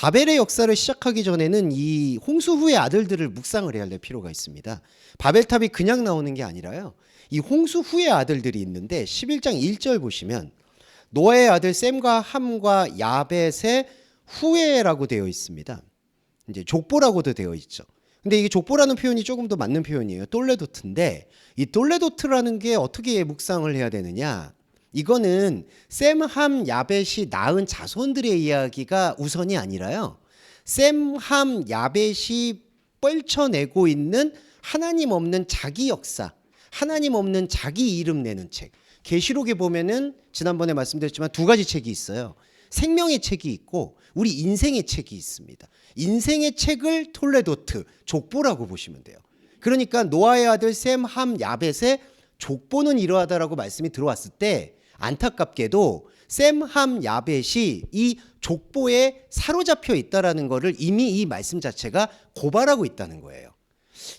바벨의 역사를 시작하기 전에는 이 홍수 후의 아들들을 묵상을 해야 할 필요가 있습니다. 바벨탑이 그냥 나오는 게 아니라요. 이 홍수 후의 아들들이 있는데 11장 1절 보시면 노아의 아들 셈과 함과 야벳의 후예라고 되어 있습니다. 이제 족보라고도 되어 있죠. 근데 이게 족보라는 표현이 조금 더 맞는 표현이에요. 똘레도트인데 이 똘레도트라는 게 어떻게 묵상을 해야 되느냐? 이거는 셈, 함, 야벳이 낳은 자손들의 이야기가 우선이 아니라요. 셈, 함, 야벳이 뻘쳐내고 있는 하나님 없는 자기 역사, 하나님 없는 자기 이름 내는 책. 계시록에 보면은 지난번에 말씀드렸지만 두 가지 책이 있어요. 생명의 책이 있고 우리 인생의 책이 있습니다. 인생의 책을 톨레도트, 족보라고 보시면 돼요. 그러니까 노아의 아들 셈, 함, 야벳의 족보는 이러하다라고 말씀이 들어왔을 때 안타깝게도 셈, 함, 야벳이 이 족보에 사로잡혀 있다라는 것을 이미 이 말씀 자체가 고발하고 있다는 거예요.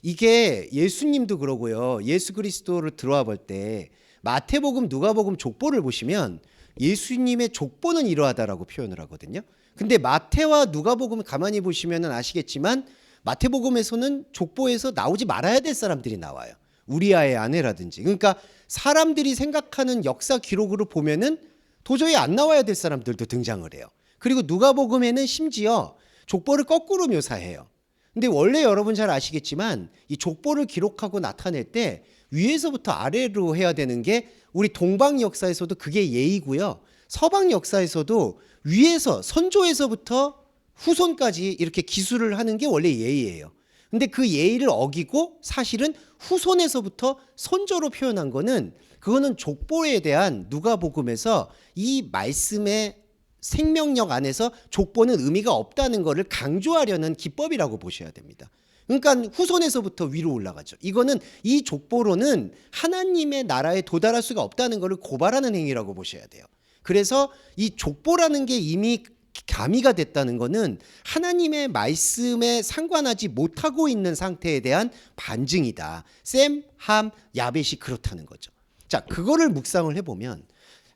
이게 예수님도 그러고요. 예수 그리스도를 들어와 볼 때 마태복음, 누가복음 족보를 보시면 예수님의 족보는 이러하다라고 표현을 하거든요. 근데 마태와 누가복음 가만히 보시면 아시겠지만 마태복음에서는 족보에서 나오지 말아야 될 사람들이 나와요. 우리아의 아내라든지. 그러니까 사람들이 생각하는 역사 기록으로 보면은 도저히 안 나와야 될 사람들도 등장을 해요. 그리고 누가복음에는 심지어 족보를 거꾸로 묘사해요. 근데 원래 여러분 잘 아시겠지만 이 족보를 기록하고 나타낼 때 위에서부터 아래로 해야 되는 게 우리 동방 역사에서도 그게 예의고요. 서방 역사에서도 위에서 선조에서부터 후손까지 이렇게 기술을 하는 게 원래 예의예요. 근데 그 예의를 어기고 사실은 후손에서부터 선조로 표현한 거는 그거는 족보에 대한 누가복음에서 이 말씀의 생명력 안에서 족보는 의미가 없다는 것을 강조하려는 기법이라고 보셔야 됩니다. 그러니까 후손에서부터 위로 올라가죠. 이거는 이 족보로는 하나님의 나라에 도달할 수가 없다는 것을 고발하는 행위라고 보셔야 돼요. 그래서 이 족보라는 게 이미 가미가 됐다는 것은 하나님의 말씀에 상관하지 못하고 있는 상태에 대한 반증이다. 셈, 함, 야벳이 그렇다는 거죠. 자, 그거를 묵상을 해보면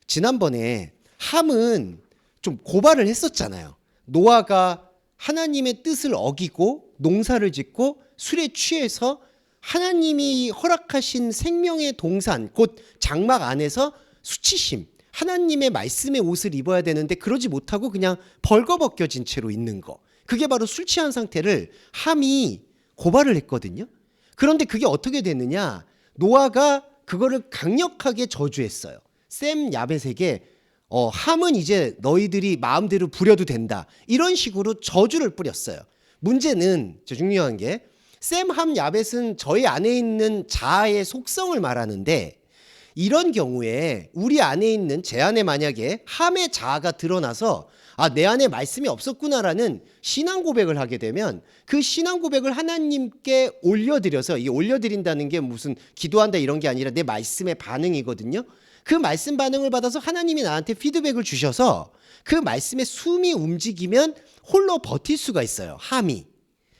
지난번에 함은 좀 고발을 했었잖아요. 노아가 하나님의 뜻을 어기고 농사를 짓고 술에 취해서 하나님이 허락하신 생명의 동산 곧 장막 안에서 수치심, 하나님의 말씀의 옷을 입어야 되는데 그러지 못하고 그냥 벌거벗겨진 채로 있는 거. 그게 바로 술 취한 상태를 함이 고발을 했거든요. 그런데 그게 어떻게 됐느냐? 노아가 그거를 강력하게 저주했어요. 셈, 야벳에게 함은 이제 너희들이 마음대로 부려도 된다. 이런 식으로 저주를 뿌렸어요. 문제는 중요한 게 셈, 함, 야벳은 저희 안에 있는 자아의 속성을 말하는데 이런 경우에 우리 안에 있는 제 안에 만약에 함의 자아가 드러나서 내 안에 말씀이 없었구나라는 신앙 고백을 하게 되면 그 신앙 고백을 하나님께 올려드려서 이 올려드린다는 게 무슨 기도한다 이런 게 아니라 내 말씀의 반응이거든요. 그 말씀 반응을 받아서 하나님이 나한테 피드백을 주셔서 그 말씀의 숨이 움직이면 홀로 버틸 수가 있어요. 함이.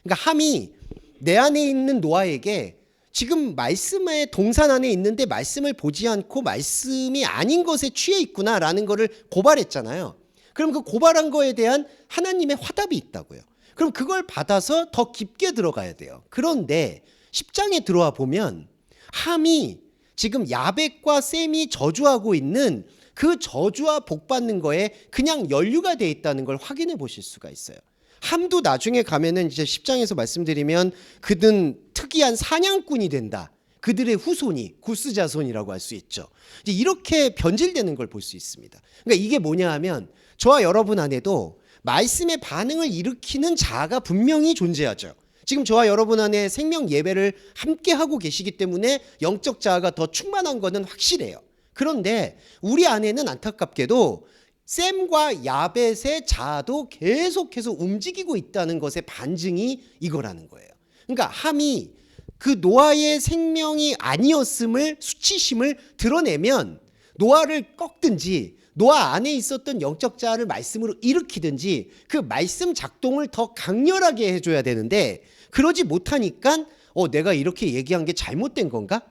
그러니까 함이 내 안에 있는 노아에게 지금 말씀의 동산 안에 있는데 말씀을 보지 않고 말씀이 아닌 것에 취해 있구나라는 것을 고발했잖아요. 그럼 그 고발한 거에 대한 하나님의 화답이 있다고요. 그럼 그걸 받아서 더 깊게 들어가야 돼요. 그런데 10장에 들어와 보면 함이 지금 야벳과 셈이 저주하고 있는 그 저주와 복받는 거에 그냥 연루가 돼 있다는 걸 확인해 보실 수가 있어요. 함도 나중에 가면은 이제 10장에서 말씀드리면 그는 특이한 사냥꾼이 된다. 그들의 후손이 구스 자손이라고 할 수 있죠. 이제 이렇게 변질되는 걸 볼 수 있습니다. 그러니까 이게 뭐냐 하면 저와 여러분 안에도 말씀의 반응을 일으키는 자아가 분명히 존재하죠. 지금 저와 여러분 안에 생명 예배를 함께 하고 계시기 때문에 영적 자아가 더 충만한 것은 확실해요. 그런데 우리 안에는 안타깝게도 셈과 야벳의 자아도 계속해서 움직이고 있다는 것의 반증이 이거라는 거예요. 그러니까 함이 그 노아의 생명이 아니었음을 수치심을 드러내면 노아를 꺾든지 노아 안에 있었던 영적 자아를 말씀으로 일으키든지 그 말씀 작동을 더 강렬하게 해줘야 되는데 그러지 못하니까 내가 이렇게 얘기한 게 잘못된 건가?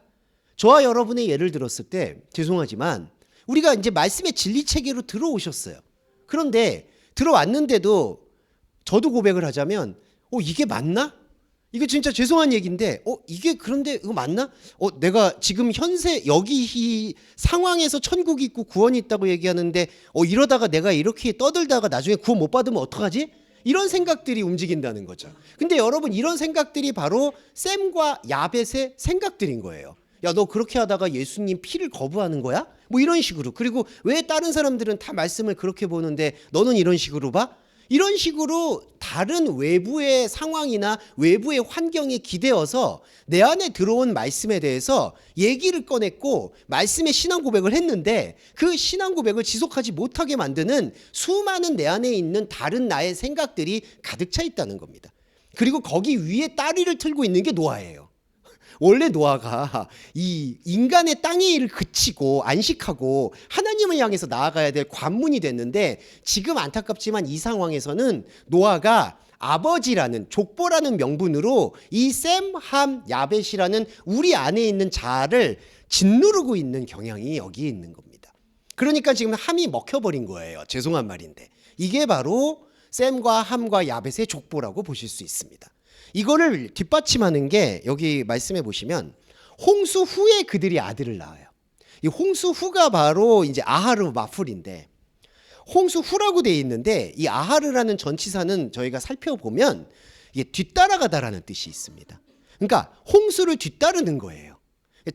저와 여러분의 예를 들었을 때 죄송하지만 우리가 이제 말씀의 진리 체계로 들어오셨어요. 그런데 들어왔는데도 저도 고백을 하자면 이게 맞나? 이거 진짜 죄송한 얘기인데 이게 그런데 이거 맞나? 내가 지금 현재 여기 이 상황에서 천국이 있고 구원이 있다고 얘기하는데 이러다가 내가 이렇게 떠들다가 나중에 구원 못 받으면 어떡하지? 이런 생각들이 움직인다는 거죠. 근데 여러분, 이런 생각들이 바로 샘과 야벳의 생각들인 거예요. 야, 너 그렇게 하다가 예수님 피를 거부하는 거야? 뭐 이런 식으로. 그리고 왜 다른 사람들은 다 말씀을 그렇게 보는데 너는 이런 식으로 봐? 이런 식으로 다른 외부의 상황이나 외부의 환경에 기대어서 내 안에 들어온 말씀에 대해서 얘기를 꺼냈고 말씀의 신앙 고백을 했는데, 그 신앙 고백을 지속하지 못하게 만드는 수많은 내 안에 있는 다른 나의 생각들이 가득 차 있다는 겁니다. 그리고 거기 위에 따리를 틀고 있는 게 노아예요. 원래 노아가 이 인간의 땅의 일을 그치고 안식하고 하나님을 향해서 나아가야 될 관문이 됐는데, 지금 안타깝지만 이 상황에서는 노아가 아버지라는 족보라는 명분으로 이 셈, 함, 야벳이라는 우리 안에 있는 자아를 짓누르고 있는 경향이 여기에 있는 겁니다. 그러니까 지금 함이 먹혀버린 거예요. 죄송한 말인데 이게 바로 셈과 함과 야벳의 족보라고 보실 수 있습니다. 이거를 뒷받침하는 게 여기 말씀해 보시면 홍수 후에 그들이 아들을 낳아요. 이 홍수 후가 바로 이제 아하르 마풀인데, 홍수 후라고 되어 있는데 이 아하르라는 전치사는 저희가 살펴보면 이게 뒤따라가다라는 뜻이 있습니다. 그러니까 홍수를 뒤따르는 거예요.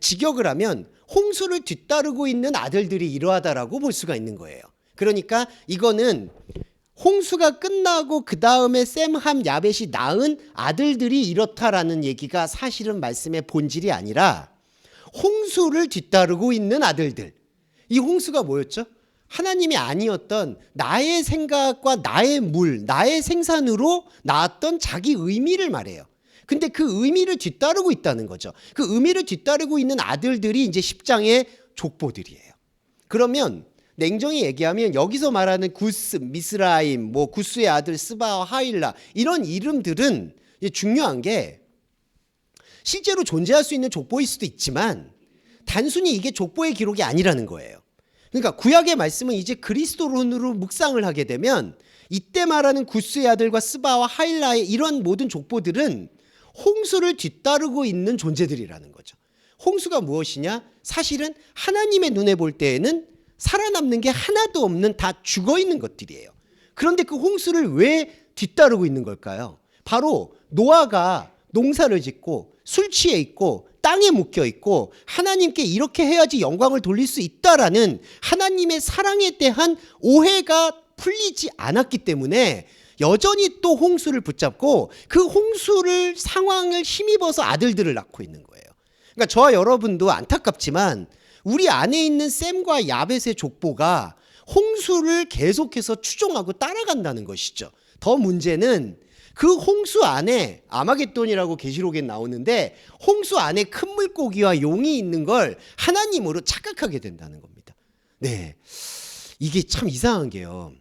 직역을 하면 홍수를 뒤따르고 있는 아들들이 이러하다라고 볼 수가 있는 거예요. 그러니까 이거는 홍수가 끝나고 그 다음에 셈, 함, 야벳이 낳은 아들들이 이렇다라는 얘기가 사실은 말씀의 본질이 아니라 홍수를 뒤따르고 있는 아들들. 이 홍수가 뭐였죠? 하나님이 아니었던 나의 생각과 나의 물, 나의 생산으로 나왔던 자기 의미를 말해요. 근데 그 의미를 뒤따르고 있다는 거죠. 그 의미를 뒤따르고 있는 아들들이 이제 10장의 족보들이에요. 그러면 냉정히 얘기하면 여기서 말하는 구스, 미스라임, 뭐 구스의 아들 스바와 하일라, 이런 이름들은 중요한 게 실제로 존재할 수 있는 족보일 수도 있지만 단순히 이게 족보의 기록이 아니라는 거예요. 그러니까 구약의 말씀은 이제 그리스도론으로 묵상을 하게 되면 이때 말하는 구스의 아들과 스바와 하일라의 이런 모든 족보들은 홍수를 뒤따르고 있는 존재들이라는 거죠. 홍수가 무엇이냐? 사실은 하나님의 눈에 볼 때에는 살아남는 게 하나도 없는, 다 죽어있는 것들이에요. 그런데 그 홍수를 왜 뒤따르고 있는 걸까요? 바로 노아가 농사를 짓고 술 취해 있고 땅에 묶여 있고 하나님께 이렇게 해야지 영광을 돌릴 수 있다라는 하나님의 사랑에 대한 오해가 풀리지 않았기 때문에 여전히 또 홍수를 붙잡고 그 홍수를 상황을 힘입어서 아들들을 낳고 있는 거예요. 그러니까 저와 여러분도 안타깝지만 우리 안에 있는 셈과 야벳의 족보가 홍수를 계속해서 추종하고 따라간다는 것이죠. 더 문제는 그 홍수 안에, 아마겟돈이라고 계시록에 나오는데 홍수 안에 큰 물고기와 용이 있는 걸 하나님으로 착각하게 된다는 겁니다. 네, 이게 참 이상한 게요.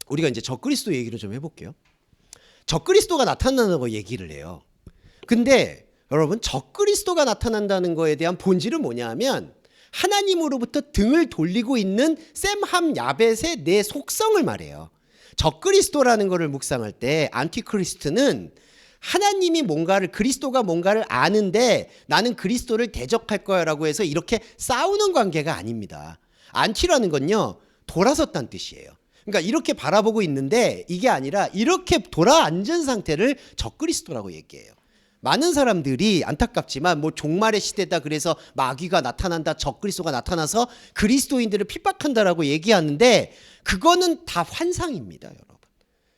우리가 이제 적그리스도 얘기를 좀 해볼게요. 적그리스도가 나타난다고 얘기를 해요. 근데 여러분, 적그리스도가 나타난다는 거에 대한 본질은 뭐냐 하면 하나님으로부터 등을 돌리고 있는 셈, 함, 야벳의 내 속성을 말해요. 적그리스도라는 것을 묵상할 때 안티크리스트는 하나님이 뭔가를, 그리스도가 뭔가를 아는데 나는 그리스도를 대적할 거야 라고 해서 이렇게 싸우는 관계가 아닙니다. 안티라는 건요, 돌아섰다는 뜻이에요. 그러니까 이렇게 바라보고 있는데 이게 아니라 이렇게 돌아앉은 상태를 적그리스도라고 얘기해요. 많은 사람들이 안타깝지만 뭐 종말의 시대다 그래서 마귀가 나타난다, 적그리스도가 나타나서 그리스도인들을 핍박한다라고 얘기하는데 그거는 다 환상입니다, 여러분.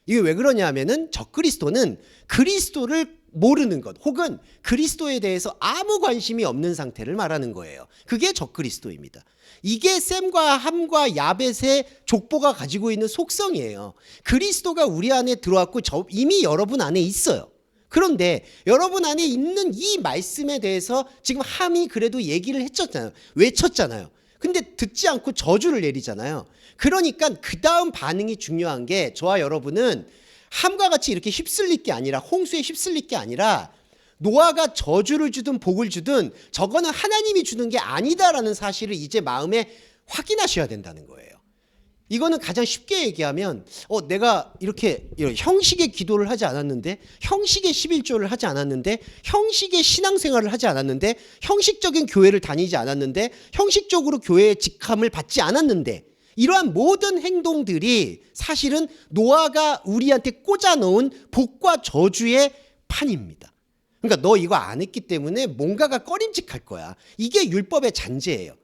이게 왜 그러냐 하면은 적그리스도는 그리스도를 모르는 것 혹은 그리스도에 대해서 아무 관심이 없는 상태를 말하는 거예요. 그게 적그리스도입니다. 이게 셈과 함과 야벳의 족보가 가지고 있는 속성이에요. 그리스도가 우리 안에 들어왔고 이미 여러분 안에 있어요. 그런데 여러분 안에 있는 이 말씀에 대해서 지금 함이 그래도 얘기를 했잖아요. 외쳤잖아요. 근데 듣지 않고 저주를 내리잖아요. 그러니까 그 다음 반응이 중요한 게, 저와 여러분은 함과 같이 이렇게 휩쓸릴 게 아니라, 홍수에 휩쓸릴 게 아니라 노아가 저주를 주든 복을 주든 저거는 하나님이 주는 게 아니다라는 사실을 이제 마음에 확인하셔야 된다는 거예요. 이거는 가장 쉽게 얘기하면 내가 이렇게 형식의 기도를 하지 않았는데, 형식의 11조를 하지 않았는데, 형식의 신앙생활을 하지 않았는데, 형식적인 교회를 다니지 않았는데, 형식적으로 교회의 직함을 받지 않았는데, 이러한 모든 행동들이 사실은 노아가 우리한테 꽂아놓은 복과 저주의 판입니다. 그러니까 너 이거 안 했기 때문에 뭔가가 꺼림칙할 거야. 이게 율법의 잔재예요.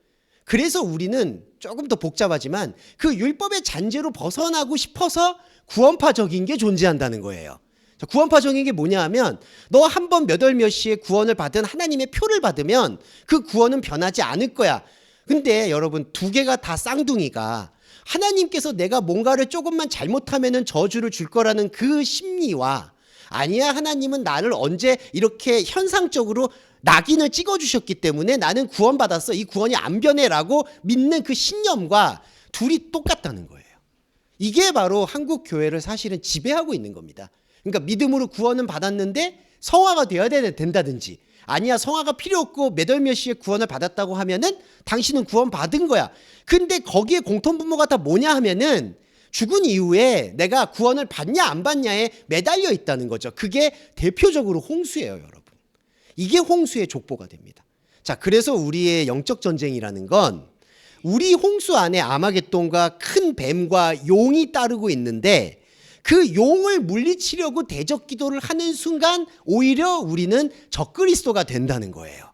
그래서 우리는 조금 더 복잡하지만 그 율법의 잔재로 벗어나고 싶어서 구원파적인 게 존재한다는 거예요. 자, 구원파적인 게 뭐냐 하면 너 한 번 몇 월 몇 시에 구원을 받은 하나님의 표를 받으면 그 구원은 변하지 않을 거야. 근데 여러분, 두 개가 다 쌍둥이가 하나님께서 내가 뭔가를 조금만 잘못하면은 저주를 줄 거라는 그 심리와, 아니야 하나님은 나를 언제 이렇게 현상적으로 낙인을 찍어주셨기 때문에 나는 구원받았어, 이 구원이 안 변해라고 믿는 그 신념과 둘이 똑같다는 거예요. 이게 바로 한국 교회를 사실은 지배하고 있는 겁니다. 그러니까 믿음으로 구원은 받았는데 성화가 되어야 된다든지, 아니야 성화가 필요 없고 몇 월 몇 시에 구원을 받았다고 하면은 당신은 구원 받은 거야. 근데 거기에 공통분모가 다 뭐냐 하면은 죽은 이후에 내가 구원을 받냐 안 받냐에 매달려 있다는 거죠. 그게 대표적으로 홍수예요, 여러분. 이게 홍수의 족보가 됩니다. 자, 그래서 우리의 영적 전쟁이라는 건 우리 홍수 안에 아마겟돈과 큰 뱀과 용이 따르고 있는데, 그 용을 물리치려고 대적 기도를 하는 순간 오히려 우리는 적그리스도가 된다는 거예요.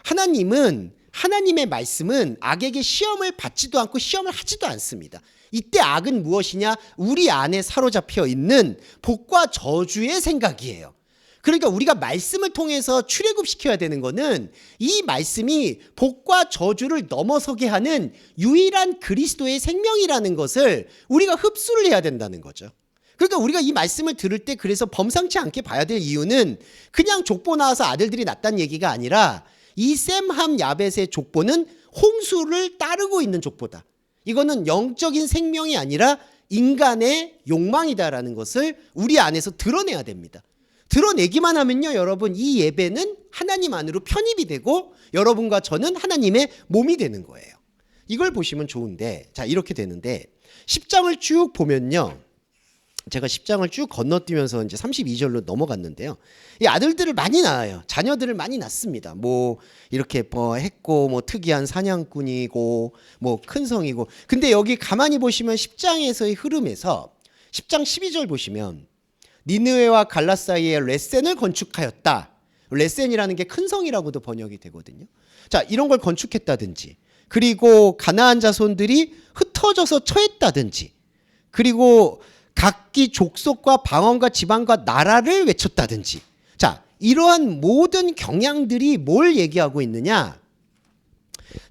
하나님의 말씀은 악에게 시험을 받지도 않고 시험을 하지도 않습니다. 이때 악은 무엇이냐? 우리 안에 사로잡혀 있는 복과 저주의 생각이에요. 그러니까 우리가 말씀을 통해서 출애굽시켜야 되는 거는 이 말씀이 복과 저주를 넘어서게 하는 유일한 그리스도의 생명이라는 것을 우리가 흡수를 해야 된다는 거죠. 그러니까 우리가 이 말씀을 들을 때 그래서 범상치 않게 봐야 될 이유는 그냥 족보 나와서 아들들이 낳았다는 얘기가 아니라 이 셈함 야벳의 족보는 홍수를 따르고 있는 족보다. 이거는 영적인 생명이 아니라 인간의 욕망이다라는 것을 우리 안에서 드러내야 됩니다. 드러내기만 하면요, 여러분, 이 예배는 하나님 안으로 편입이 되고 여러분과 저는 하나님의 몸이 되는 거예요. 이걸 보시면 좋은데, 자, 이렇게 되는데 10장을 쭉 보면요, 제가 10장을 쭉 건너뛰면서 이제 32절로 넘어갔는데요. 이 아들들을 많이 낳아요. 자녀들을 많이 낳습니다. 뭐 이렇게 했고, 뭐 특이한 사냥꾼이고, 뭐 큰 성이고. 근데 여기 가만히 보시면 10장에서의 흐름에서 10장 12절 보시면 니느웨와 갈라 사이에 레센을 건축하였다. 레센이라는 게 큰 성이라고도 번역이 되거든요. 자, 이런 걸 건축했다든지, 그리고 가나안 자손들이 흩어져서 처했다든지, 그리고 각기 족속과 방언과 지방과 나라를 외쳤다든지. 자, 이러한 모든 경향들이 뭘 얘기하고 있느냐?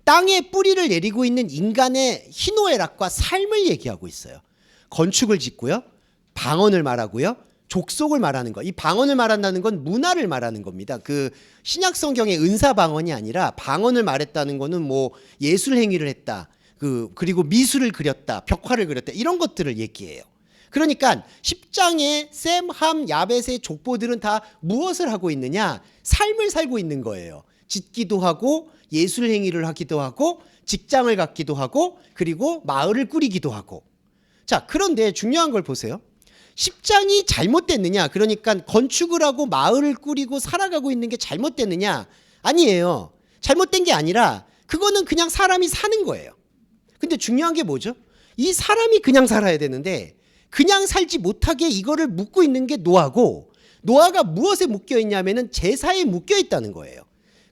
땅에 뿌리를 내리고 있는 인간의 희노애락과 삶을 얘기하고 있어요. 건축을 짓고요, 방언을 말하고요, 족속을 말하는 거. 이 방언을 말한다는 건 문화를 말하는 겁니다. 그 신약 성경의 은사 방언이 아니라, 방언을 말했다는 거는 뭐 예술 행위를 했다, 그리고 미술을 그렸다, 벽화를 그렸다, 이런 것들을 얘기해요. 그러니까 10장의 셈, 함, 야벳의 족보들은 다 무엇을 하고 있느냐? 삶을 살고 있는 거예요. 짓기도 하고, 예술 행위를 하기도 하고, 직장을 갖기도 하고, 그리고 마을을 꾸리기도 하고. 자, 그런데 중요한 걸 보세요. 10장이 잘못됐느냐? 그러니까 건축을 하고 마을을 꾸리고 살아가고 있는 게 잘못됐느냐? 아니에요. 잘못된 게 아니라 그거는 그냥 사람이 사는 거예요. 근데 중요한 게 뭐죠? 이 사람이 그냥 살아야 되는데 그냥 살지 못하게 이거를 묶고 있는 게 노아고, 노아가 무엇에 묶여 있냐면은 제사에 묶여 있다는 거예요.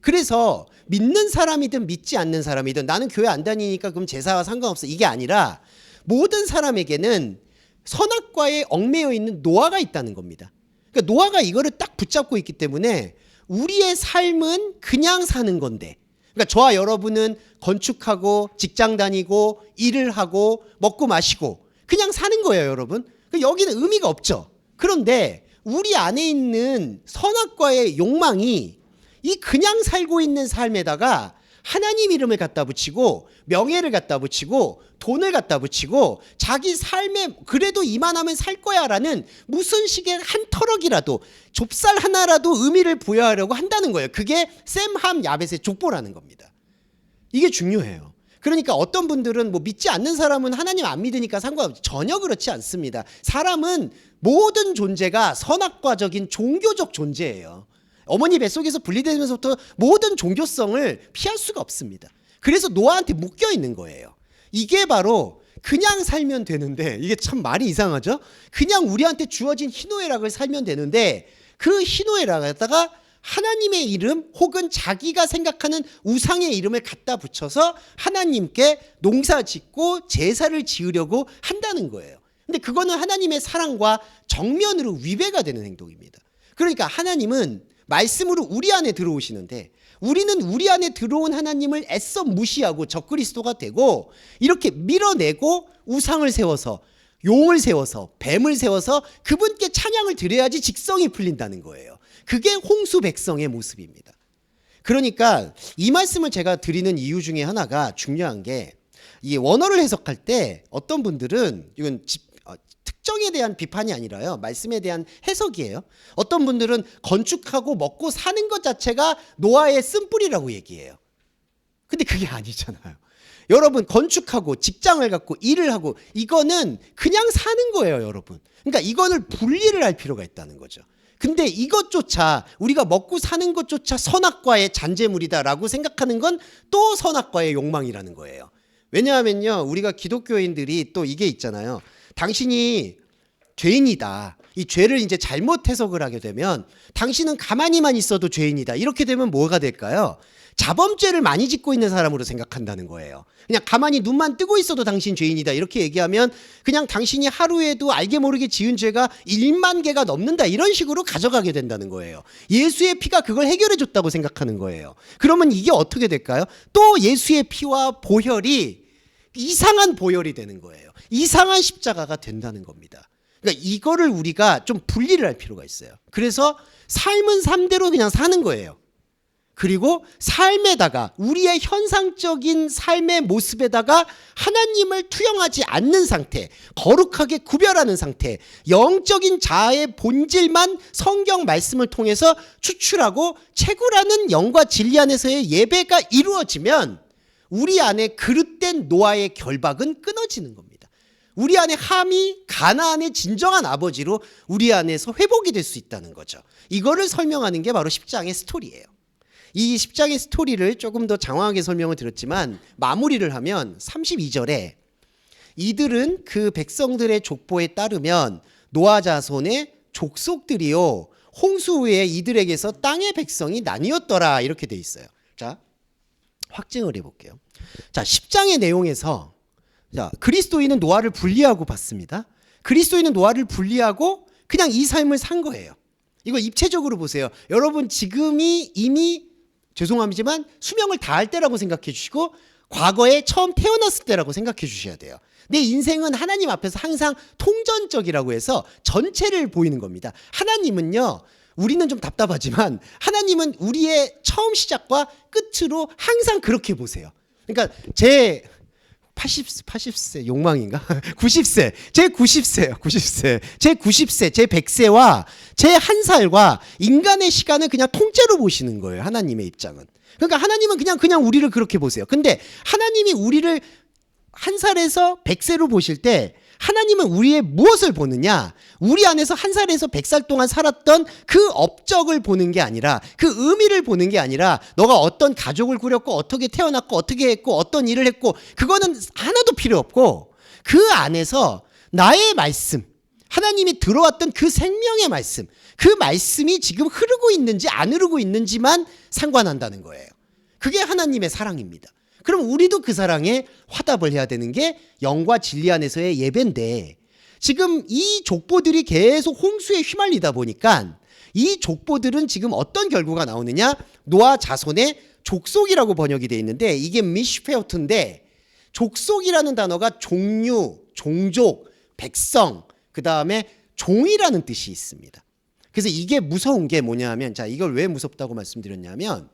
그래서 믿는 사람이든 믿지 않는 사람이든 나는 교회 안 다니니까 그럼 제사와 상관없어, 이게 아니라 모든 사람에게는 선악과에 얽매여 있는 노아가 있다는 겁니다. 그러니까 노아가 이거를 딱 붙잡고 있기 때문에 우리의 삶은 그냥 사는 건데, 그러니까 저와 여러분은 건축하고 직장 다니고 일을 하고 먹고 마시고 그냥 사는 거예요, 여러분. 여기는 의미가 없죠. 그런데 우리 안에 있는 선악과의 욕망이 이 그냥 살고 있는 삶에다가 하나님 이름을 갖다 붙이고, 명예를 갖다 붙이고, 돈을 갖다 붙이고, 자기 삶에 그래도 이만하면 살 거야 라는 무슨 식의 한 터럭이라도, 좁쌀 하나라도 의미를 부여하려고 한다는 거예요. 그게 셈, 함, 야벳의 족보라는 겁니다. 이게 중요해요. 그러니까 어떤 분들은 뭐 믿지 않는 사람은 하나님 안 믿으니까 상관없지. 전혀 그렇지 않습니다. 사람은 모든 존재가 선악과적인 종교적 존재예요. 어머니 뱃속에서 분리되면서부터 모든 종교성을 피할 수가 없습니다. 그래서 노아한테 묶여 있는 거예요. 이게 바로 그냥 살면 되는데, 이게 참 말이 이상하죠? 그냥 우리한테 주어진 희노애락을 살면 되는데 그 희노애락에다가 하나님의 이름 혹은 자기가 생각하는 우상의 이름을 갖다 붙여서 하나님께 농사 짓고 제사를 지으려고 한다는 거예요. 근데 그거는 하나님의 사랑과 정면으로 위배가 되는 행동입니다. 그러니까 하나님은 말씀으로 우리 안에 들어오시는데 우리는 우리 안에 들어온 하나님을 애써 무시하고 적그리스도가 되고 이렇게 밀어내고 우상을 세워서 용을 세워서 뱀을 세워서 그분께 찬양을 드려야지 직성이 풀린다는 거예요. 그게 홍수 백성의 모습입니다. 그러니까 이 말씀을 제가 드리는 이유 중에 하나가 중요한 게 이 원어를 해석할 때 어떤 분들은 이건 특정에 대한 비판이 아니라요. 말씀에 대한 해석이에요. 어떤 분들은 건축하고 먹고 사는 것 자체가 노아의 쓴뿌리라고 얘기해요. 근데 그게 아니잖아요. 여러분 건축하고 직장을 갖고 일을 하고 이거는 그냥 사는 거예요, 여러분. 그러니까 이거를 분리를 할 필요가 있다는 거죠. 근데 이것조차 우리가 먹고 사는 것조차 선악과의 잔재물이다라고 생각하는 건 또 선악과의 욕망이라는 거예요. 왜냐하면요, 우리가 기독교인들이 또 이게 있잖아요. 당신이 죄인이다. 이 죄를 이제 잘못 해석을 하게 되면 당신은 가만히만 있어도 죄인이다. 이렇게 되면 뭐가 될까요? 자범죄를 많이 짓고 있는 사람으로 생각한다는 거예요. 그냥 가만히 눈만 뜨고 있어도 당신 죄인이다. 이렇게 얘기하면 그냥 당신이 하루에도 알게 모르게 지은 죄가 1만 개가 넘는다. 이런 식으로 가져가게 된다는 거예요. 예수의 피가 그걸 해결해 줬다고 생각하는 거예요. 그러면 이게 어떻게 될까요? 또 예수의 피와 보혈이 이상한 보혈이 되는 거예요. 이상한 십자가가 된다는 겁니다. 그러니까 이거를 우리가 좀 분리를 할 필요가 있어요. 그래서 삶은 삶대로 그냥 사는 거예요. 그리고 삶에다가 우리의 현상적인 삶의 모습에다가 하나님을 투영하지 않는 상태, 거룩하게 구별하는 상태, 영적인 자아의 본질만 성경 말씀을 통해서 추출하고 채굴하는 영과 진리 안에서의 예배가 이루어지면 우리 안에 그릇된 노아의 결박은 끊어지는 겁니다. 우리 안에 함이 가나안의 진정한 아버지로 우리 안에서 회복이 될 수 있다는 거죠. 이거를 설명하는 게 바로 10장의 스토리예요. 이 10장의 스토리를 조금 더 장황하게 설명을 드렸지만 마무리를 하면 32절에 이들은 그 백성들의 족보에 따르면 노아 자손의 족속들이요 홍수 후에 이들에게서 땅의 백성이 나뉘었더라 이렇게 돼 있어요. 자, 확증을 해볼게요. 자, 10장의 내용에서 자, 그리스도인은 노아를 분리하고 봤습니다. 그리스도인은 노아를 분리하고 그냥 이 삶을 산 거예요. 이거 입체적으로 보세요. 여러분 지금이 이미 죄송합니다만 수명을 다할 때라고 생각해 주시고 과거에 처음 태어났을 때라고 생각해 주셔야 돼요. 내 인생은 하나님 앞에서 항상 통전적이라고 해서 전체를 보이는 겁니다. 하나님은요, 우리는 좀 답답하지만 하나님은 우리의 처음 시작과 끝으로 항상 그렇게 보세요. 그러니까 제 80세 욕망인가? 90세. 제 90세요. 90세. 제 90세, 제 100세와 제 1살과 인간의 시간을 그냥 통째로 보시는 거예요. 하나님의 입장은. 그러니까 하나님은 그냥 우리를 그렇게 보세요. 근데 하나님이 우리를 1살에서 100세로 보실 때 하나님은 우리의 무엇을 보느냐? 우리 안에서 1살에서 100살 동안 살았던 그 업적을 보는 게 아니라 그 의미를 보는 게 아니라 너가 어떤 가족을 꾸렸고 어떻게 태어났고 어떻게 했고 어떤 일을 했고 그거는 하나도 필요 없고 그 안에서 나의 말씀, 하나님이 들어왔던 그 생명의 말씀, 그 말씀이 지금 흐르고 있는지 안 흐르고 있는지만 상관한다는 거예요. 그게 하나님의 사랑입니다. 그럼 우리도 그 사랑에 화답을 해야 되는 게 영과 진리 안에서의 예배인데 지금 이 족보들이 계속 홍수에 휘말리다 보니까 이 족보들은 지금 어떤 결과가 나오느냐? 노아 자손의 족속이라고 번역이 되어 있는데 이게 미슈페오트인데 족속이라는 단어가 종류, 종족, 백성, 그 다음에 종이라는 뜻이 있습니다. 그래서 이게 무서운 게 뭐냐 하면 자, 이걸 왜 무섭다고 말씀드렸냐면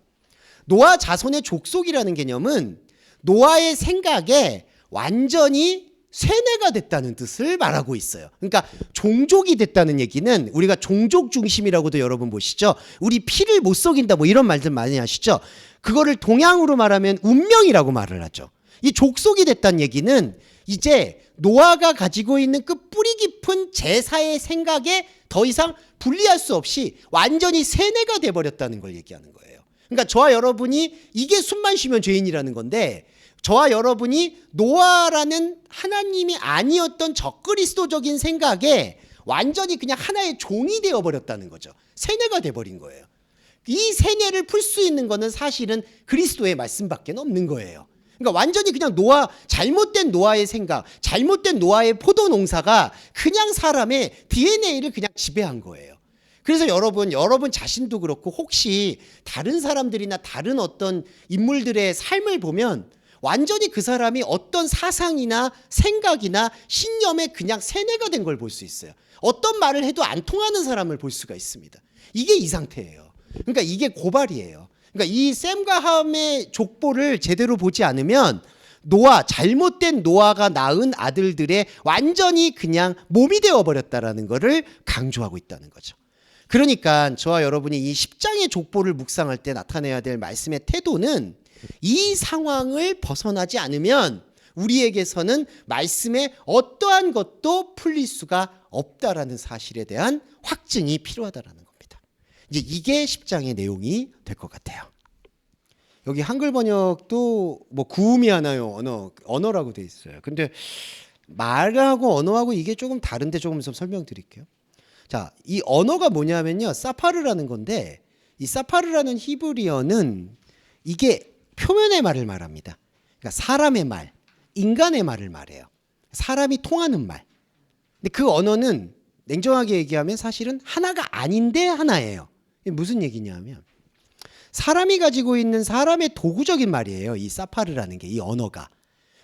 노아 자손의 족속이라는 개념은 노아의 생각에 완전히 세뇌가 됐다는 뜻을 말하고 있어요. 그러니까 종족이 됐다는 얘기는 우리가 종족 중심이라고도 여러분 보시죠. 우리 피를 못 속인다 뭐 이런 말들 많이 하시죠. 그거를 동양으로 말하면 운명이라고 말을 하죠. 이 족속이 됐다는 얘기는 이제 노아가 가지고 있는 그 뿌리 깊은 제사의 생각에 더 이상 분리할 수 없이 완전히 세뇌가 돼버렸다는 걸 얘기하는 거예요. 그러니까 저와 여러분이 이게 숨만 쉬면 죄인이라는 건데, 저와 여러분이 노아라는 하나님이 아니었던 적그리스도적인 생각에 완전히 그냥 하나의 종이 되어버렸다는 거죠. 세뇌가 돼버린 거예요. 이 세뇌를 풀 수 있는 거는 사실은 그리스도의 말씀밖에 없는 거예요. 그러니까 완전히 그냥 잘못된 노아의 생각, 잘못된 노아의 포도 농사가 그냥 사람의 DNA를 그냥 지배한 거예요. 그래서 여러분 자신도 그렇고 혹시 다른 사람들이나 다른 어떤 인물들의 삶을 보면 완전히 그 사람이 어떤 사상이나 생각이나 신념에 그냥 세뇌가 된 걸 볼 수 있어요. 어떤 말을 해도 안 통하는 사람을 볼 수가 있습니다. 이게 이 상태예요. 그러니까 이게 고발이에요. 그러니까 이 셈과 함의 족보를 제대로 보지 않으면 잘못된 노아가 낳은 아들들의 완전히 그냥 몸이 되어버렸다라는 것을 강조하고 있다는 거죠. 그러니까 저와 여러분이 이 10장의 족보를 묵상할 때 나타내야 될 말씀의 태도는 이 상황을 벗어나지 않으면 우리에게서는 말씀의 어떠한 것도 풀릴 수가 없다라는 사실에 대한 확증이 필요하다라는 겁니다. 이제 이게 10장의 내용이 될 것 같아요. 여기 한글 번역도 뭐 구음이 하나요? 언어라고 돼 있어요. 근데 말하고 언어하고 이게 조금 다른데 조금 좀 설명드릴게요. 자, 이 언어가 뭐냐면요, 사파르라는 건데, 이 사파르라는 히브리어는 이게 표면의 말을 말합니다. 그러니까 사람의 말, 인간의 말을 말해요. 사람이 통하는 말. 근데 그 언어는 냉정하게 얘기하면 사실은 하나가 아닌데 하나예요. 이게 무슨 얘기냐면 사람이 가지고 있는 사람의 도구적인 말이에요. 이 사파르라는 게, 이 언어가.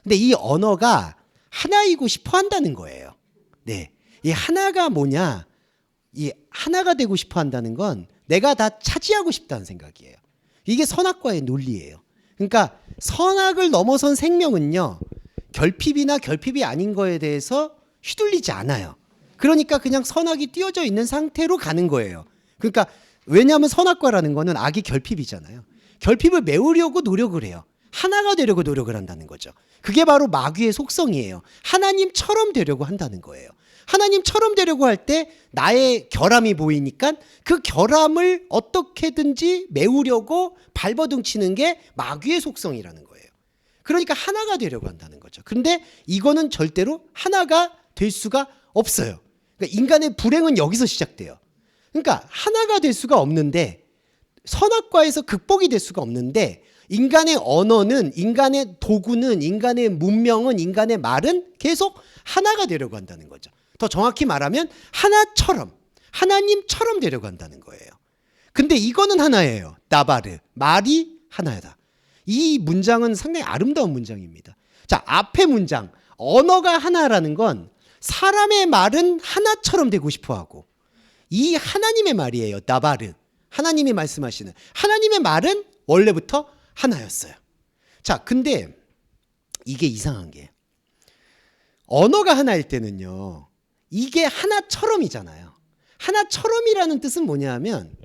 근데 이 언어가 하나이고 싶어 한다는 거예요. 네. 이 하나가 뭐냐? 이 하나가 되고 싶어 한다는 건 내가 다 차지하고 싶다는 생각이에요. 이게 선악과의 논리예요. 그러니까 선악을 넘어선 생명은요, 결핍이나 결핍이 아닌 거에 대해서 휘둘리지 않아요. 그러니까 그냥 선악이 띄어져 있는 상태로 가는 거예요. 그러니까 왜냐하면 선악과라는 거는 악이 결핍이잖아요. 결핍을 메우려고 노력을 해요. 하나가 되려고 노력을 한다는 거죠. 그게 바로 마귀의 속성이에요. 하나님처럼 되려고 한다는 거예요. 하나님처럼 되려고 할 때 나의 결함이 보이니까 그 결함을 어떻게든지 메우려고 발버둥치는 게 마귀의 속성이라는 거예요. 그러니까 하나가 되려고 한다는 거죠. 그런데 이거는 절대로 하나가 될 수가 없어요. 그러니까 인간의 불행은 여기서 시작돼요. 그러니까 하나가 될 수가 없는데, 선악과에서 극복이 될 수가 없는데, 인간의 언어는, 인간의 도구는, 인간의 문명은, 인간의 말은 계속 하나가 되려고 한다는 거죠. 더 정확히 말하면 하나처럼, 하나님처럼 되려고 한다는 거예요. 근데 이거는 하나예요. 나바르, 말이 하나다. 이 문장은 상당히 아름다운 문장입니다. 자, 앞에 문장, 언어가 하나라는 건 사람의 말은 하나처럼 되고 싶어하고, 이 하나님의 말이에요. 나바르, 하나님이 말씀하시는 하나님의 말은 원래부터 하나였어요. 자, 근데 이게 이상한 게, 언어가 하나일 때는요, 이게 하나처럼이잖아요. 하나처럼이라는 뜻은 뭐냐면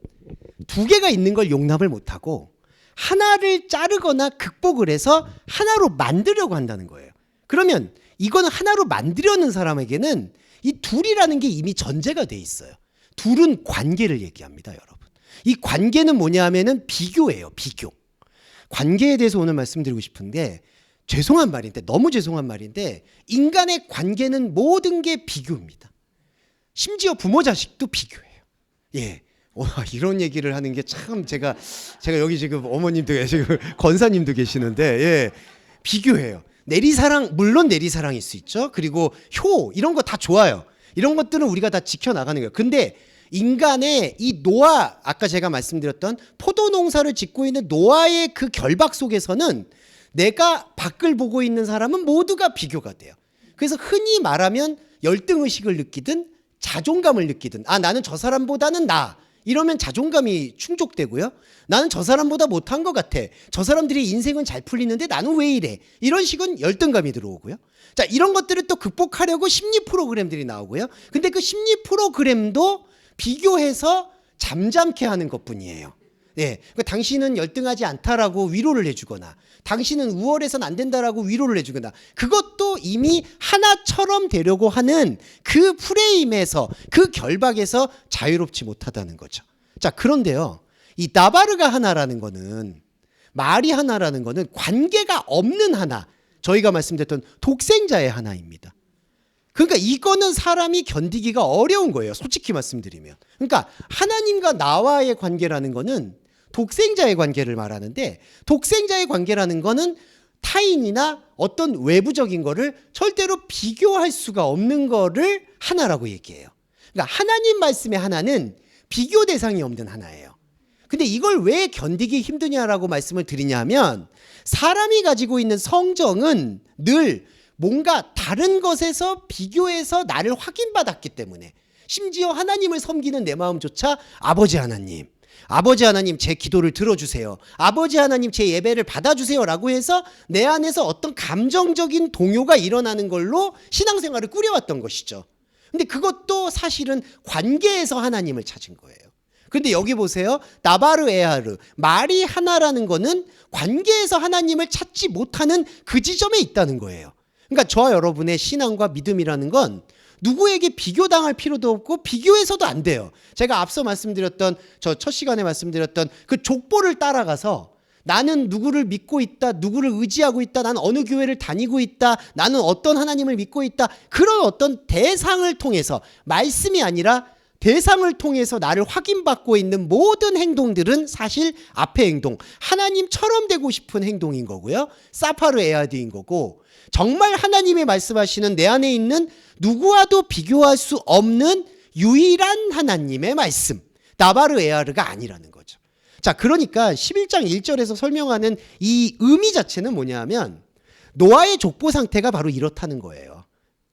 두 개가 있는 걸 용납을 못하고 하나를 자르거나 극복을 해서 하나로 만들려고 한다는 거예요. 그러면 이거는 하나로 만들려는 사람에게는 이 둘이라는 게 이미 전제가 돼 있어요. 둘은 관계를 얘기합니다, 여러분. 이 관계는 뭐냐 하면은 비교예요, 비교. 관계에 대해서 오늘 말씀드리고 싶은데, 죄송한 말인데, 너무 죄송한 말인데, 인간의 관계는 모든 게 비교입니다. 심지어 부모 자식도 비교예요. 예. 이런 얘기를 하는 게 참 제가 여기 지금 어머님도 계시고 권사님도 계시는데, 예. 비교해요. 내리사랑, 물론 내리사랑일 수 있죠. 그리고 효, 이런 거 다 좋아요. 이런 것들은 우리가 다 지켜나가는 거예요. 근데 인간의 이 노아, 아까 제가 말씀드렸던 포도 농사를 짓고 있는 노아의 그 결박 속에서는 내가 밖을 보고 있는 사람은 모두가 비교가 돼요. 그래서 흔히 말하면 열등의식을 느끼든 자존감을 느끼든, 나는 저 사람보다는 이러면 자존감이 충족되고요. 나는 저 사람보다 못한 것 같아. 저 사람들이 인생은 잘 풀리는데 나는 왜 이래? 이런 식은 열등감이 들어오고요. 자, 이런 것들을 또 극복하려고 심리 프로그램들이 나오고요. 근데 그 심리 프로그램도 비교해서 잠잠케 하는 것뿐이에요. 네, 그러니까 당신은 열등하지 않다라고 위로를 해주거나 당신은 우월해서는 안 된다라고 위로를 해주거나 그것도 이미 하나처럼 되려고 하는 그 프레임에서 그 결박에서 자유롭지 못하다는 거죠. 자, 그런데요. 이 나바르가 하나라는 거는 말이 하나라는 거는 관계가 없는 하나, 저희가 말씀드렸던 독생자의 하나입니다. 그러니까 이거는 사람이 견디기가 어려운 거예요. 솔직히 말씀드리면. 그러니까 하나님과 나와의 관계라는 거는 독생자의 관계를 말하는데 독생자의 관계라는 거는 타인이나 어떤 외부적인 거를 절대로 비교할 수가 없는 거를 하나라고 얘기해요. 그러니까 하나님 말씀의 하나는 비교 대상이 없는 하나예요. 근데 이걸 왜 견디기 힘드냐라고 말씀을 드리냐면 사람이 가지고 있는 성정은 늘 뭔가 다른 것에서 비교해서 나를 확인받았기 때문에 심지어 하나님을 섬기는 내 마음조차 아버지 하나님 제 기도를 들어주세요. 아버지 하나님 제 예배를 받아주세요 라고 해서 내 안에서 어떤 감정적인 동요가 일어나는 걸로 신앙생활을 꾸려왔던 것이죠. 근데 그것도 사실은 관계에서 하나님을 찾은 거예요. 근데 여기 보세요. 나바르 에아르 말이 하나라는 거는 관계에서 하나님을 찾지 못하는 그 지점에 있다는 거예요. 그러니까 저와 여러분의 신앙과 믿음이라는 건 누구에게 비교당할 필요도 없고 비교해서도 안 돼요. 제가 앞서 말씀드렸던 저 첫 시간에 말씀드렸던 그 족보를 따라가서 나는 누구를 믿고 있다, 누구를 의지하고 있다, 나는 어느 교회를 다니고 있다, 나는 어떤 하나님을 믿고 있다, 그런 어떤 대상을 통해서 말씀이 아니라 대상을 통해서 나를 확인받고 있는 모든 행동들은 사실 앞의 행동, 하나님처럼 되고 싶은 행동인 거고요. 사파르 에아드인 거고 정말 하나님의 말씀하시는 내 안에 있는 누구와도 비교할 수 없는 유일한 하나님의 말씀, 나바르 에아르가 아니라는 거죠. 자, 그러니까 11장 1절에서 설명하는 이 의미 자체는 뭐냐면 노아의 족보 상태가 바로 이렇다는 거예요.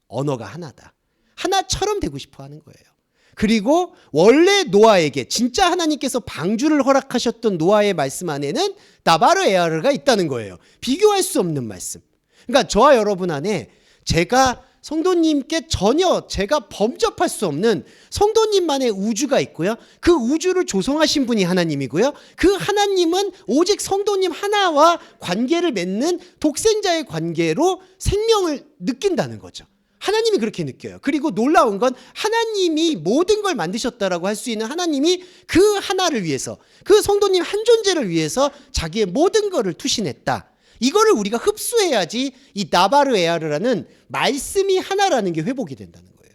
언어가 하나다. 하나처럼 되고 싶어 하는 거예요. 그리고 원래 노아에게 진짜 하나님께서 방주를 허락하셨던 노아의 말씀 안에는 나바르 에아르가 있다는 거예요. 비교할 수 없는 말씀. 그러니까 저와 여러분 안에 제가 성도님께 전혀 제가 범접할 수 없는 성도님만의 우주가 있고요. 그 우주를 조성하신 분이 하나님이고요. 그 하나님은 오직 성도님 하나와 관계를 맺는 독생자의 관계로 생명을 느낀다는 거죠. 하나님이 그렇게 느껴요. 그리고 놀라운 건 하나님이 모든 걸 만드셨다라고 할 수 있는 하나님이 그 하나를 위해서 그 성도님 한 존재를 위해서 자기의 모든 것을 투신했다. 이거를 우리가 흡수해야지 이 나바르 에아르라는 말씀이 하나라는 게 회복이 된다는 거예요.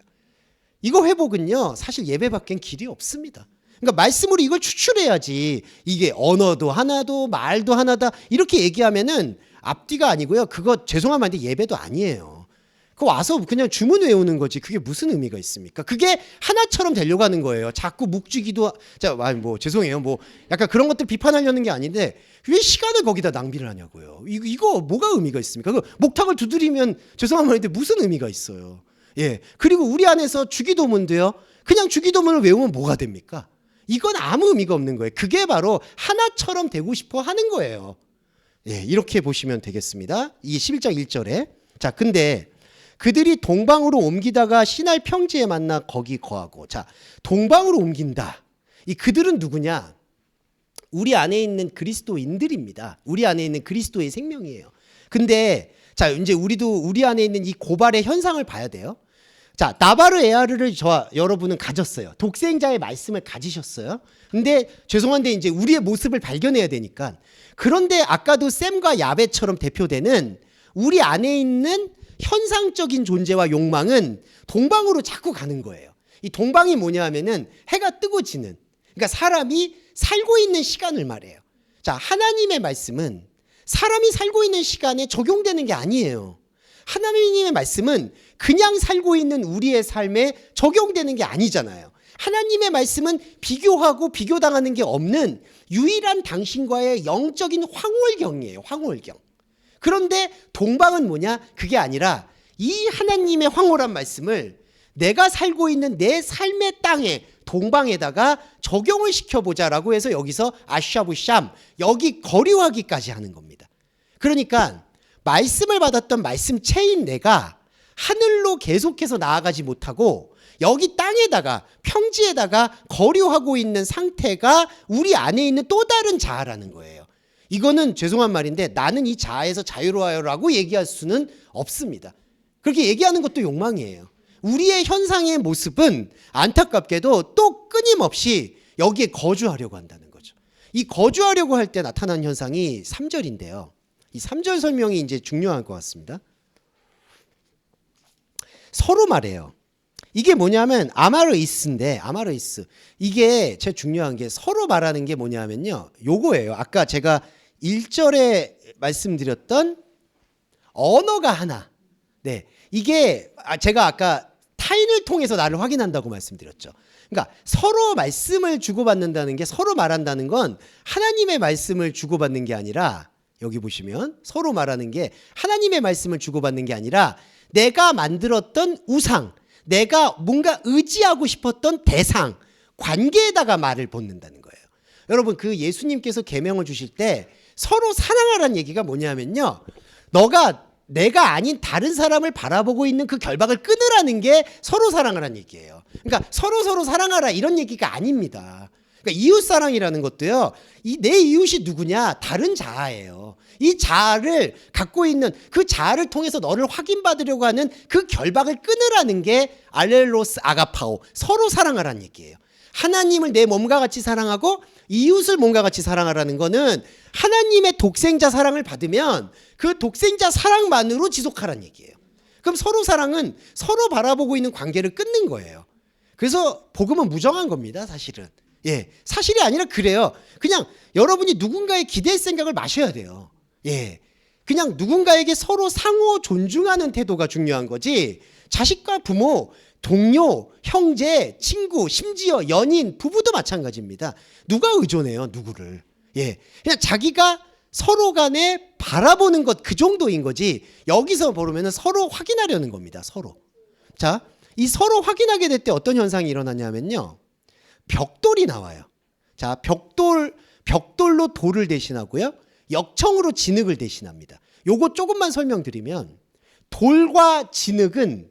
이거 회복은요 사실 예배 밖엔 길이 없습니다. 그러니까 말씀으로 이걸 추출해야지 이게 언어도 하나도 말도 하나다 이렇게 얘기하면은 앞뒤가 아니고요. 그거 죄송한 말인데 예배도 아니에요. 그거 와서 그냥 주문 외우는 거지 그게 무슨 의미가 있습니까? 그게 하나처럼 되려고 하는 거예요. 자꾸 묵주기도 죄송해요. 약간 그런 것들 비판하려는 게 아닌데 왜 시간을 거기다 낭비를 하냐고요. 이거 뭐가 의미가 있습니까? 그 목탁을 두드리면 죄송한 말인데 무슨 의미가 있어요. 예. 그리고 우리 안에서 주기도문도요. 그냥 주기도문을 외우면 뭐가 됩니까? 이건 아무 의미가 없는 거예요. 그게 바로 하나처럼 되고 싶어 하는 거예요. 예, 이렇게 보시면 되겠습니다. 이 11장 1절에. 자, 근데 그들이 동방으로 옮기다가 시날 평지에 만나 거기 거하고. 자, 동방으로 옮긴다. 이 그들은 누구냐? 우리 안에 있는 그리스도인들입니다. 우리 안에 있는 그리스도의 생명이에요. 근데 자, 이제 우리도 우리 안에 있는 이 고발의 현상을 봐야 돼요. 자, 나바르 에아르를 여러분은 가졌어요. 독생자의 말씀을 가지셨어요. 근데 죄송한데 이제 우리의 모습을 발견해야 되니까. 그런데 아까도 샘과 야베처럼 대표되는 우리 안에 있는 현상적인 존재와 욕망은 동방으로 자꾸 가는 거예요. 이 동방이 뭐냐 하면은 해가 뜨고 지는, 그러니까 사람이 살고 있는 시간을 말해요. 자, 하나님의 말씀은 사람이 살고 있는 시간에 적용되는 게 아니에요. 하나님의 말씀은 그냥 살고 있는 우리의 삶에 적용되는 게 아니잖아요. 하나님의 말씀은 비교하고 비교당하는 게 없는 유일한 당신과의 영적인 황홀경이에요. 황홀경. 그런데 동방은 뭐냐? 그게 아니라 이 하나님의 황홀한 말씀을 내가 살고 있는 내 삶의 땅에 동방에다가 적용을 시켜보자라고 해서 여기서 아샤부샴 여기 거류하기까지 하는 겁니다. 그러니까 말씀을 받았던 말씀체인 내가 하늘로 계속해서 나아가지 못하고 여기 땅에다가 평지에다가 거류하고 있는 상태가 우리 안에 있는 또 다른 자아라는 거예요. 이거는 죄송한 말인데 나는 이 자아에서 자유로워요라고 얘기할 수는 없습니다. 그렇게 얘기하는 것도 욕망이에요. 우리의 현상의 모습은 안타깝게도 또 끊임없이 여기에 거주하려고 한다는 거죠. 이 거주하려고 할 때 나타나는 현상이 3절인데요. 이 3절 설명이 이제 중요할 것 같습니다. 서로 말해요. 이게 뭐냐면 아마르이스인데 아마르이스. 이게 제일 중요한 게 서로 말하는 게 뭐냐면요. 요거예요. 아까 제가 1절에 말씀드렸던 언어가 하나. 네. 이게 제가 아까 타인을 통해서 나를 확인한다고 말씀드렸죠. 그러니까 서로 말씀을 주고받는다는 게 서로 말한다는 건 하나님의 말씀을 주고받는 게 아니라 여기 보시면 서로 말하는 게 하나님의 말씀을 주고받는 게 아니라 내가 만들었던 우상, 내가 뭔가 의지하고 싶었던 대상, 관계에다가 말을 붓는다는 거예요. 여러분 그 예수님께서 계명을 주실 때 서로 사랑하라는 얘기가 뭐냐면요. 내가 아닌 다른 사람을 바라보고 있는 그 결박을 끊으라는 게 서로 사랑하라는 얘기예요. 그러니까 서로 사랑하라 이런 얘기가 아닙니다. 그러니까 이웃 사랑이라는 것도요. 내 이웃이 누구냐? 다른 자아예요. 이 자아를 갖고 있는 그 자아를 통해서 너를 확인받으려고 하는 그 결박을 끊으라는 게 알렐로스 아가파오, 서로 사랑하라는 얘기예요. 하나님을 내 몸과 같이 사랑하고 이웃을 몸과 같이 사랑하라는 거는 하나님의 독생자 사랑을 받으면 그 독생자 사랑만으로 지속하라는 얘기예요. 그럼 서로 사랑은 서로 바라보고 있는 관계를 끊는 거예요. 그래서 복음은 무정한 겁니다, 사실은. 예, 사실이 아니라 그래요. 그냥 여러분이 누군가의 기댈 생각을 마셔야 돼요. 예, 그냥 누군가에게 서로 상호 존중하는 태도가 중요한 거지. 자식과 부모, 동료, 형제, 친구, 심지어 연인, 부부도 마찬가지입니다. 누가 의존해요, 누구를? 예, 그냥 자기가 서로 간에 바라보는 것 그 정도인 거지. 여기서 보면은 서로 확인하려는 겁니다. 서로. 자, 이 서로 확인하게 될 때 어떤 현상이 일어나냐면요. 벽돌이 나와요. 자, 벽돌로 돌을 대신하고요. 역청으로 진흙을 대신합니다. 요거 조금만 설명드리면 돌과 진흙은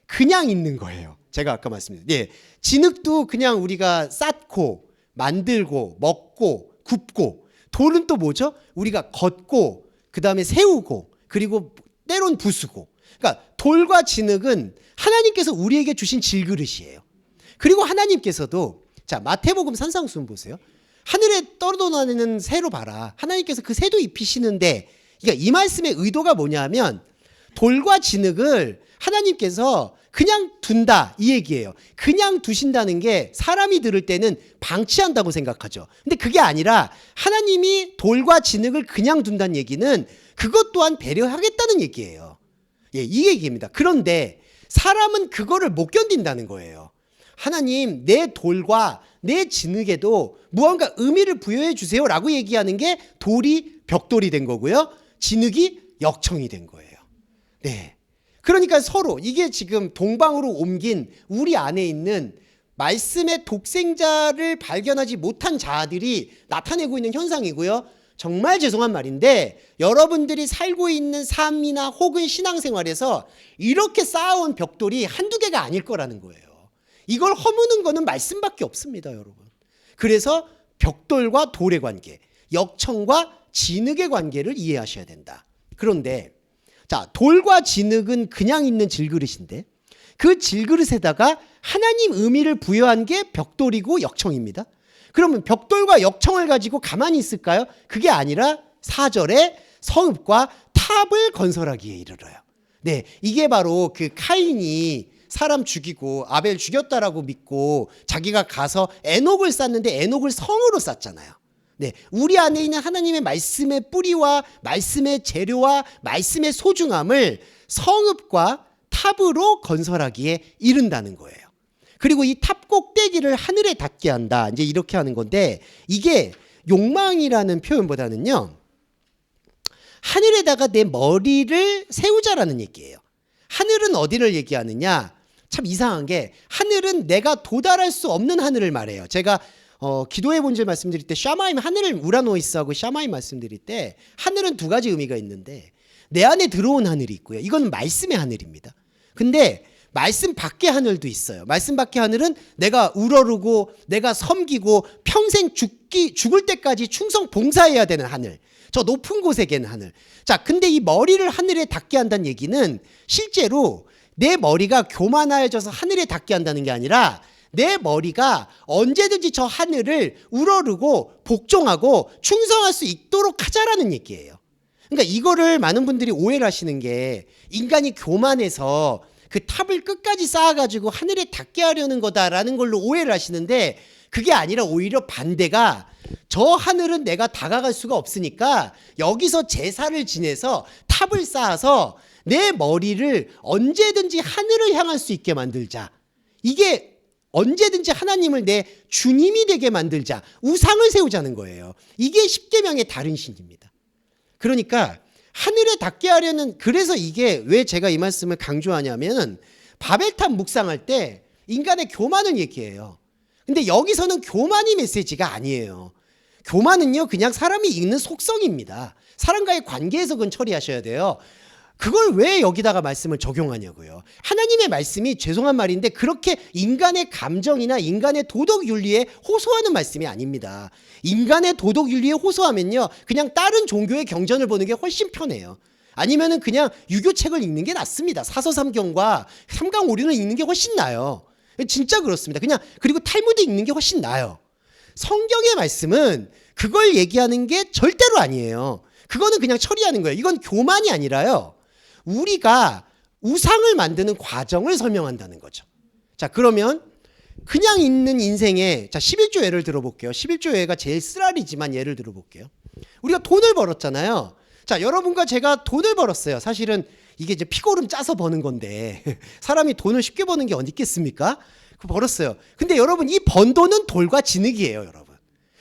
그냥 있는 거예요. 제가 아까 말씀드린. 예. 진흙도 그냥 우리가 쌓고 만들고 먹고 굽고, 돌은 또 뭐죠? 우리가 걷고 그다음에 세우고 그리고 때론 부수고. 그러니까 돌과 진흙은 하나님께서 우리에게 주신 질그릇이에요. 그리고 하나님께서도 자, 마태복음 산상수훈 보세요. 하늘에 떨어져나는 새로 봐라. 하나님께서 그 새도 입히시는데, 그러니까 이 말씀의 의도가 뭐냐면 돌과 진흙을 하나님께서 그냥 둔다 이 얘기예요. 그냥 두신다는 게 사람이 들을 때는 방치한다고 생각하죠. 근데 그게 아니라 하나님이 돌과 진흙을 그냥 둔다는 얘기는 그것 또한 배려하겠다는 얘기예요. 예, 이 얘기입니다. 그런데 사람은 그거를 못 견딘다는 거예요. 하나님, 내 돌과 내 진흙에도 무언가 의미를 부여해 주세요라고 얘기하는 게 돌이 벽돌이 된 거고요. 진흙이 역청이 된 거예요. 네. 그러니까 서로 이게 지금 동방으로 옮긴 우리 안에 있는 말씀의 독생자를 발견하지 못한 자아들이 나타내고 있는 현상이고요. 정말 죄송한 말인데 여러분들이 살고 있는 삶이나 혹은 신앙생활에서 이렇게 쌓아온 벽돌이 한두 개가 아닐 거라는 거예요. 이걸 허무는 거는 말씀밖에 없습니다, 여러분. 그래서 벽돌과 돌의 관계, 역청과 진흙의 관계를 이해하셔야 된다. 그런데 자, 돌과 진흙은 그냥 있는 질그릇인데 그 질그릇에다가 하나님 의미를 부여한 게 벽돌이고 역청입니다. 그러면 벽돌과 역청을 가지고 가만히 있을까요? 그게 아니라 4절에 성읍과 탑을 건설하기에 이르러요. 네, 이게 바로 그 카인이 사람 죽이고 아벨 죽였다라고 믿고 자기가 가서 에녹을 쌓는데 에녹을 성으로 쌓잖아요. 네, 우리 안에 있는 하나님의 말씀의 뿌리와 말씀의 재료와 말씀의 소중함을 성읍과 탑으로 건설하기에 이른다는 거예요. 그리고 이 탑 꼭대기를 하늘에 닿게 한다. 이제 이렇게 하는 건데 이게 욕망이라는 표현보다는요. 하늘에다가 내 머리를 세우자라는 얘기예요. 하늘은 어디를 얘기하느냐? 참 이상한 게 하늘은 내가 도달할 수 없는 하늘을 말해요. 제가 기도의 본질 말씀드릴 때 샤마임, 하늘을 우라노이스하고 샤마임 말씀드릴 때 하늘은 두 가지 의미가 있는데 내 안에 들어온 하늘이 있고요. 이건 말씀의 하늘입니다. 근데 말씀 밖의 하늘도 있어요. 말씀 밖의 하늘은 내가 우러르고 내가 섬기고 평생 죽을 때까지 충성 봉사해야 되는 하늘. 저 높은 곳에 계는 하늘. 자, 근데 이 머리를 하늘에 닿게 한다는 얘기는 실제로 내 머리가 교만해져서 하늘에 닿게 한다는 게 아니라 내 머리가 언제든지 저 하늘을 우러르고 복종하고 충성할 수 있도록 하자라는 얘기예요. 그러니까 이거를 많은 분들이 오해를 하시는 게 인간이 교만해서 그 탑을 끝까지 쌓아가지고 하늘에 닿게 하려는 거다라는 걸로 오해를 하시는데 그게 아니라 오히려 반대가 저 하늘은 내가 다가갈 수가 없으니까 여기서 제사를 지내서 탑을 쌓아서 내 머리를 언제든지 하늘을 향할 수 있게 만들자. 이게 언제든지 하나님을 내 주님이 되게 만들자. 우상을 세우자는 거예요. 이게 십계명의 다른 신입니다. 그러니까 하늘에 닿게 하려는, 그래서 이게 왜 제가 이 말씀을 강조하냐면 바벨탑 묵상할 때 인간의 교만을 얘기해요. 근데 여기서는 교만이 메시지가 아니에요. 교만은요 그냥 사람이 있는 속성입니다. 사람과의 관계에서 그건 처리하셔야 돼요. 그걸 왜 여기다가 말씀을 적용하냐고요. 하나님의 말씀이, 죄송한 말인데, 그렇게 인간의 감정이나 인간의 도덕 윤리에 호소하는 말씀이 아닙니다. 인간의 도덕 윤리에 호소하면요 그냥 다른 종교의 경전을 보는 게 훨씬 편해요. 아니면은 그냥 유교책을 읽는 게 낫습니다. 사서삼경과 삼강오륜을 읽는 게 훨씬 나아요. 진짜 그렇습니다. 그냥, 그리고 탈무드 읽는 게 훨씬 나아요. 성경의 말씀은 그걸 얘기하는 게 절대로 아니에요. 그거는 그냥 처리하는 거예요. 이건 교만이 아니라요, 우리가 우상을 만드는 과정을 설명한다는 거죠. 자, 그러면 그냥 있는 인생에, 자, 11조 예를 들어볼게요. 11조 예가 제일 쓰라리지만 예를 들어볼게요. 우리가 돈을 벌었잖아요. 자, 여러분과 제가 돈을 벌었어요. 사실은 이게 이제 피고름 짜서 버는 건데 사람이 돈을 쉽게 버는 게 어디 있겠습니까? 벌었어요. 근데 여러분, 이 번 돈은 돌과 진흙이에요, 여러분.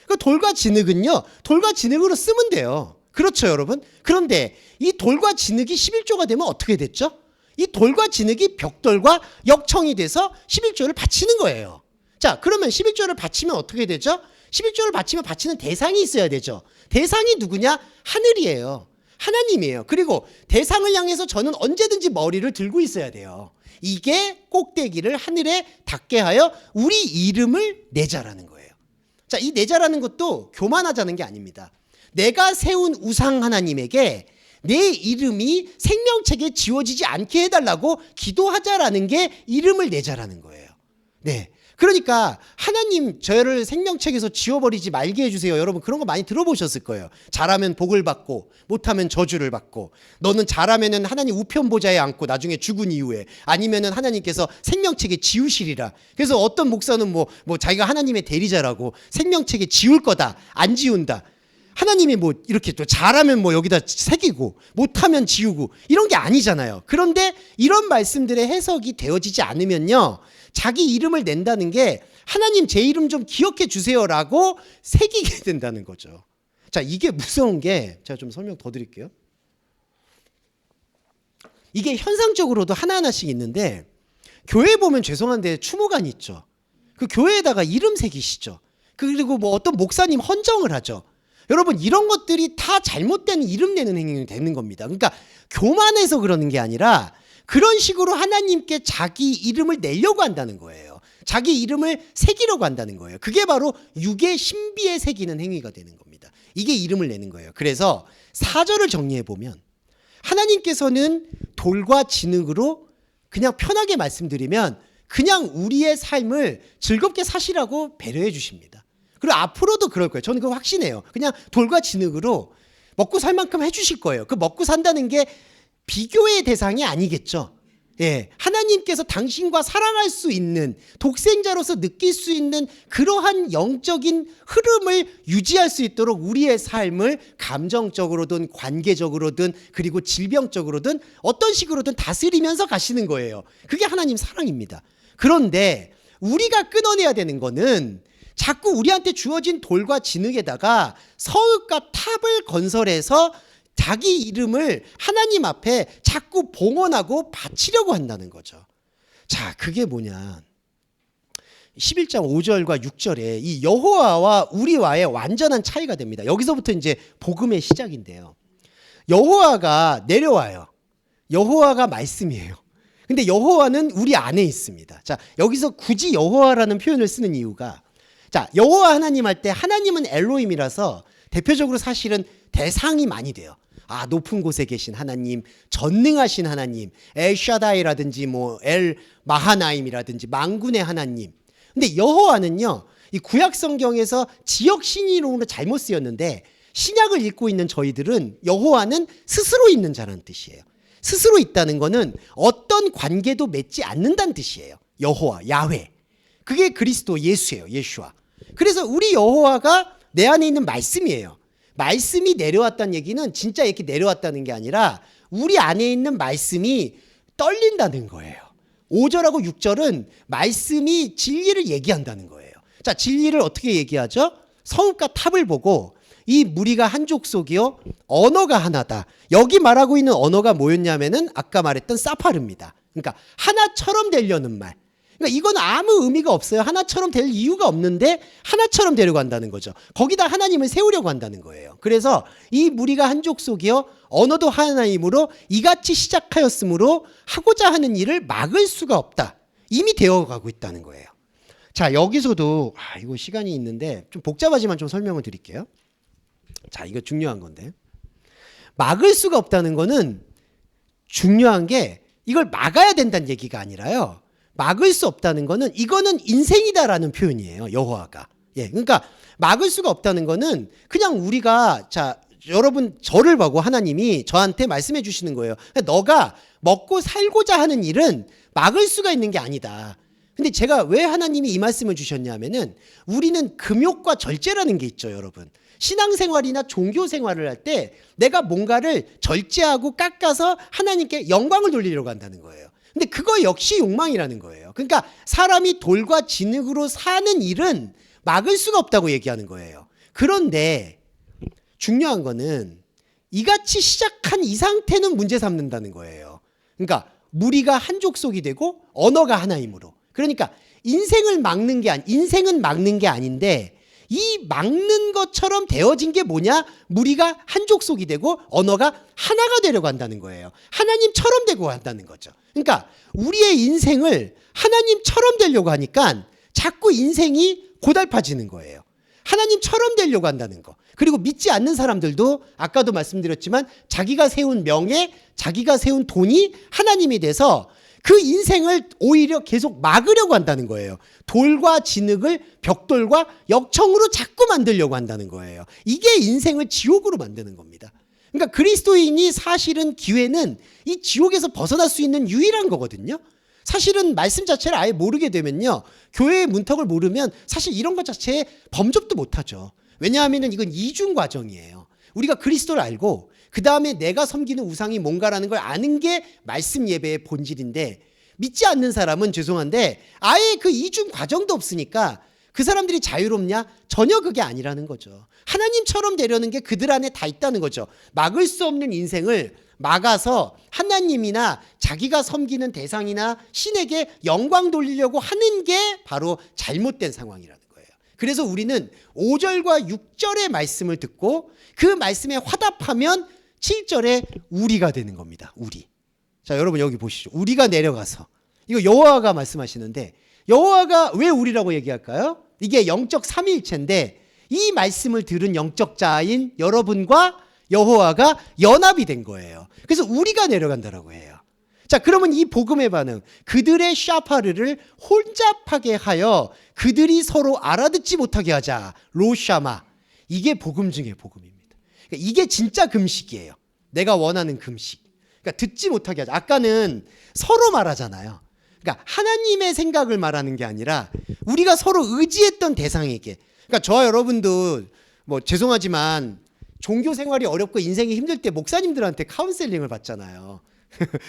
그 돌과 진흙은요, 돌과 진흙으로 쓰면 돼요. 그렇죠, 여러분? 그런데 이 돌과 진흙이 11조가 되면 어떻게 됐죠? 이 돌과 진흙이 벽돌과 역청이 돼서 11조를 바치는 거예요. 자, 그러면 11조를 바치면 어떻게 되죠? 11조를 바치면 바치는 대상이 있어야 되죠. 대상이 누구냐? 하늘이에요. 하나님이에요. 그리고 대상을 향해서 저는 언제든지 머리를 들고 있어야 돼요. 이게 꼭대기를 하늘에 닿게 하여 우리 이름을 내자라는 거예요. 자, 이 내자라는 것도 교만하자는 게 아닙니다. 내가 세운 우상 하나님에게 내 이름이 생명책에 지워지지 않게 해달라고 기도하자라는 게 이름을 내자라는 거예요. 네. 그러니까 하나님 저를 생명책에서 지워버리지 말게 해주세요. 여러분 그런 거 많이 들어보셨을 거예요. 잘하면 복을 받고 못하면 저주를 받고, 너는 잘하면은 하나님 우편 보좌에 앉고 나중에 죽은 이후에, 아니면은 하나님께서 생명책에 지우시리라. 그래서 어떤 목사는 뭐 자기가 하나님의 대리자라고 생명책에 지울 거다, 안 지운다. 하나님이 뭐 이렇게 또 잘하면 뭐 여기다 새기고 못하면 지우고 이런 게 아니잖아요. 그런데 이런 말씀들의 해석이 되어지지 않으면요, 자기 이름을 낸다는 게 하나님 제 이름 좀 기억해 주세요라고 새기게 된다는 거죠. 자, 이게 무서운 게, 제가 좀 설명 더 드릴게요. 이게 현상적으로도 하나하나씩 있는데, 교회 보면 죄송한데 추모관이 있죠. 그 교회에다가 이름 새기시죠. 그리고 뭐 어떤 목사님 헌정을 하죠. 여러분 이런 것들이 다 잘못된 이름 내는 행위가 되는 겁니다. 그러니까 교만해서 그러는 게 아니라 그런 식으로 하나님께 자기 이름을 내려고 한다는 거예요. 자기 이름을 새기려고 한다는 거예요. 그게 바로 육의 신비에 새기는 행위가 되는 겁니다. 이게 이름을 내는 거예요. 그래서 4절을 정리해 보면 하나님께서는 돌과 진흙으로, 그냥 편하게 말씀드리면 그냥 우리의 삶을 즐겁게 사시라고 배려해 주십니다. 그리고 앞으로도 그럴 거예요. 저는 그거 확신해요. 그냥 돌과 진흙으로 먹고 살 만큼 해주실 거예요. 그 먹고 산다는 게 비교의 대상이 아니겠죠. 예, 하나님께서 당신과 사랑할 수 있는, 독생자로서 느낄 수 있는 그러한 영적인 흐름을 유지할 수 있도록 우리의 삶을 감정적으로든 관계적으로든 그리고 질병적으로든 어떤 식으로든 다스리면서 가시는 거예요. 그게 하나님 사랑입니다. 그런데 우리가 끊어내야 되는 거는 자꾸 우리한테 주어진 돌과 진흙에다가 서읍과 탑을 건설해서 자기 이름을 하나님 앞에 자꾸 봉헌하고 바치려고 한다는 거죠. 자, 그게 뭐냐? 11장 5절과 6절에 이 여호와와 우리와의 완전한 차이가 됩니다. 여기서부터 이제 복음의 시작인데요. 여호와가 내려와요. 여호와가 말씀이에요. 근데 여호와는 우리 안에 있습니다. 자, 여기서 굳이 여호와라는 표현을 쓰는 이유가, 자, 여호와 하나님 할 때 하나님은 엘로힘이라서 대표적으로 사실은 대상이 많이 돼요. 아, 높은 곳에 계신 하나님, 전능하신 하나님, 엘샤다이라든지 뭐 엘 마하나임이라든지 만군의 하나님. 근데 여호와는요, 이 구약 성경에서 지역 신이론으로 잘못 쓰였는데, 신약을 읽고 있는 저희들은 여호와는 스스로 있는 자라는 뜻이에요. 스스로 있다는 거는 어떤 관계도 맺지 않는다는 뜻이에요. 여호와, 야훼. 그게 그리스도 예수예요. 예수와. 그래서 우리 여호와가 내 안에 있는 말씀이에요. 말씀이 내려왔다는 얘기는 진짜 이렇게 내려왔다는 게 아니라 우리 안에 있는 말씀이 떨린다는 거예요. 5절하고 6절은 말씀이 진리를 얘기한다는 거예요. 자, 진리를 어떻게 얘기하죠? 성읍과 탑을 보고 이 무리가 한 족속이요 언어가 하나다. 여기 말하고 있는 언어가 뭐였냐면은 아까 말했던 사파르입니다. 그러니까 하나처럼 되려는 말. 그러니까 이건 아무 의미가 없어요. 하나처럼 될 이유가 없는데 하나처럼 되려고 한다는 거죠. 거기다 하나님을 세우려고 한다는 거예요. 그래서 이 무리가 한 족속이요 언어도 하나이므로 이같이 시작하였으므로 하고자 하는 일을 막을 수가 없다. 이미 되어가고 있다는 거예요. 자, 여기서도 이거 시간이 있는데 좀 복잡하지만 좀 설명을 드릴게요. 자, 이거 중요한 건데, 막을 수가 없다는 거는 중요한 게 이걸 막아야 된다는 얘기가 아니라요, 막을 수 없다는 거는 이거는 인생이다라는 표현이에요. 여호와가. 예, 그러니까 막을 수가 없다는 거는 그냥 우리가, 자, 여러분 저를 보고 하나님이 저한테 말씀해 주시는 거예요. 너가 먹고 살고자 하는 일은 막을 수가 있는 게 아니다. 근데 제가 왜 하나님이 이 말씀을 주셨냐면은 우리는 금욕과 절제라는 게 있죠, 여러분. 신앙생활이나 종교생활을 할 때 내가 뭔가를 절제하고 깎아서 하나님께 영광을 돌리려고 한다는 거예요. 근데 그거 역시 욕망이라는 거예요. 그러니까 사람이 돌과 진흙으로 사는 일은 막을 수가 없다고 얘기하는 거예요. 그런데 중요한 거는 이같이 시작한 이 상태는 문제 삼는다는 거예요. 그러니까 무리가 한 족속이 되고 언어가 하나이므로. 그러니까 인생은 막는 게 아닌데 이 막는 것처럼 되어진 게 뭐냐? 무리가 한 족속이 되고 언어가 하나가 되려고 한다는 거예요. 하나님처럼 되고 한다는 거죠. 그러니까 우리의 인생을 하나님처럼 되려고 하니까 자꾸 인생이 고달파지는 거예요. 하나님처럼 되려고 한다는 거. 그리고 믿지 않는 사람들도 아까도 말씀드렸지만 자기가 세운 명예, 자기가 세운 돈이 하나님이 돼서 그 인생을 오히려 계속 막으려고 한다는 거예요. 돌과 진흙을 벽돌과 역청으로 자꾸 만들려고 한다는 거예요. 이게 인생을 지옥으로 만드는 겁니다. 그러니까 그리스도인이 사실은 기회는 이 지옥에서 벗어날 수 있는 유일한 거거든요. 사실은 말씀 자체를 아예 모르게 되면요, 교회의 문턱을 모르면 사실 이런 것 자체에 범접도 못하죠. 왜냐하면 이건 이중 과정이에요. 우리가 그리스도를 알고 그 다음에 내가 섬기는 우상이 뭔가라는 걸 아는 게 말씀 예배의 본질인데, 믿지 않는 사람은 죄송한데 아예 그 이중 과정도 없으니까 그 사람들이 자유롭냐? 전혀 그게 아니라는 거죠. 하나님처럼 되려는 게 그들 안에 다 있다는 거죠. 막을 수 없는 인생을 막아서 하나님이나 자기가 섬기는 대상이나 신에게 영광 돌리려고 하는 게 바로 잘못된 상황이라는 거예요. 그래서 우리는 5절과 6절의 말씀을 듣고 그 말씀에 화답하면 7절에 우리가 되는 겁니다. 우리. 자, 여러분 여기 보시죠. 우리가 내려가서, 이거 여호와가 말씀하시는데 여호와가 왜 우리라고 얘기할까요? 이게 영적 삼위일체인데 이 말씀을 들은 영적 자인 여러분과 여호와가 연합이 된 거예요. 그래서 우리가 내려간다라고 해요. 자, 그러면 이 복음의 반응, 그들의 샤파르를 혼잡하게 하여 그들이 서로 알아듣지 못하게 하자. 로샤마. 이게 복음 중에 복음입니다. 그러니까 이게 진짜 금식이에요. 내가 원하는 금식. 그러니까 듣지 못하게 하자. 아까는 서로 말하잖아요. 그러니까 하나님의 생각을 말하는 게 아니라 우리가 서로 의지했던 대상에게. 그러니까 저와 여러분도 뭐 죄송하지만 종교 생활이 어렵고 인생이 힘들 때 목사님들한테 카운셀링을 받잖아요.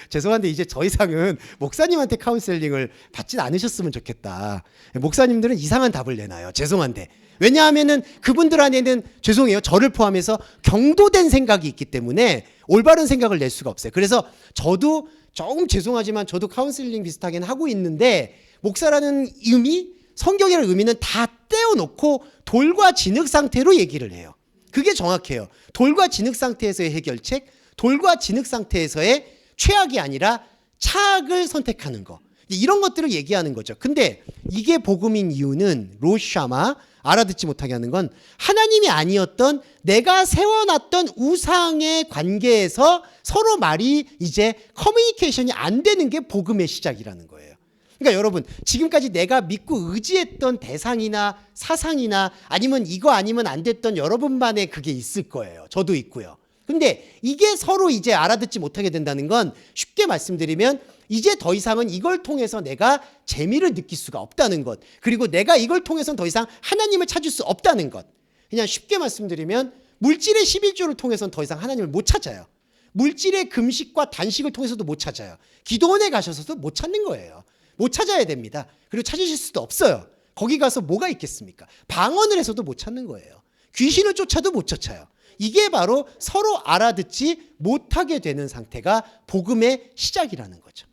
죄송한데 이제 더 이상은 목사님한테 카운셀링을 받진 않으셨으면 좋겠다. 목사님들은 이상한 답을 내놔요. 죄송한데. 왜냐하면은 그분들 안에는, 죄송해요, 저를 포함해서 경도된 생각이 있기 때문에 올바른 생각을 낼 수가 없어요. 그래서 저도 조금 죄송하지만 저도 카운셀링 비슷하게는 하고 있는데, 목사라는 의미, 성경이라는 의미는 다 떼어놓고 돌과 진흙 상태로 얘기를 해요. 그게 정확해요. 돌과 진흙 상태에서의 해결책, 돌과 진흙 상태에서의 최악이 아니라 착을 선택하는 거. 이런 것들을 얘기하는 거죠. 근데 이게 복음인 이유는 로샤마 알아듣지 못하게 하는 건 하나님이 아니었던 내가 세워놨던 우상의 관계에서 서로 말이 이제 커뮤니케이션이 안 되는 게 복음의 시작이라는 거예요. 그러니까 여러분 지금까지 내가 믿고 의지했던 대상이나 사상이나 아니면 이거 아니면 안 됐던 여러분만의 그게 있을 거예요. 저도 있고요. 근데 이게 서로 이제 알아듣지 못하게 된다는 건 쉽게 말씀드리면 이제 더 이상은 이걸 통해서 내가 재미를 느낄 수가 없다는 것. 그리고 내가 이걸 통해서는 더 이상 하나님을 찾을 수 없다는 것. 그냥 쉽게 말씀드리면 물질의 11조를 통해서는 더 이상 하나님을 못 찾아요. 물질의 금식과 단식을 통해서도 못 찾아요. 기도원에 가셔서도 못 찾는 거예요. 못 찾아야 됩니다. 그리고 찾으실 수도 없어요. 거기 가서 뭐가 있겠습니까? 방언을 해서도 못 찾는 거예요. 귀신을 쫓아도 못 쫓아요. 이게 바로 서로 알아듣지 못하게 되는 상태가 복음의 시작이라는 거죠.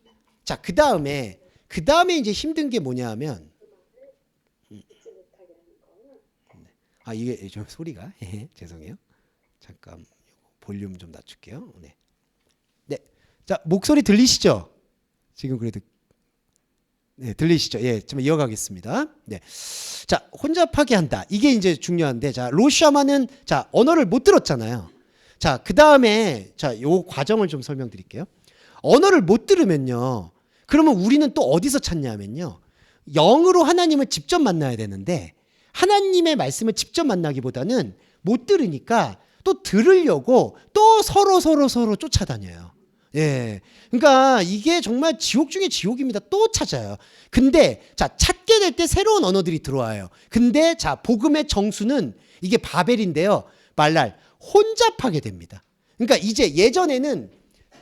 자, 그 다음에 이제 힘든 게 뭐냐 하면 이게 좀 소리가 죄송해요. 잠깐 볼륨 좀 낮출게요. 네. 네. 자, 목소리 들리시죠? 지금 그래도 네, 들리시죠? 예, 좀 이어가겠습니다. 네. 자, 혼잡하게 한다. 이게 이제 중요한데, 자, 로샤마는 자, 언어를 못 들었잖아요. 자, 그 다음에 자, 요 과정을 좀 설명드릴게요. 언어를 못 들으면요. 그러면 우리는 또 어디서 찾냐면요. 영으로 하나님을 직접 만나야 되는데, 하나님의 말씀을 직접 만나기보다는 못 들으니까 또 들으려고 또 서로 쫓아다녀요. 예. 그러니까 이게 정말 지옥 중에 지옥입니다. 또 찾아요. 근데 자, 찾게 될 때 새로운 언어들이 들어와요. 근데 자, 복음의 정수는 이게 바벨인데요. 말날 혼잡하게 됩니다. 그러니까 이제 예전에는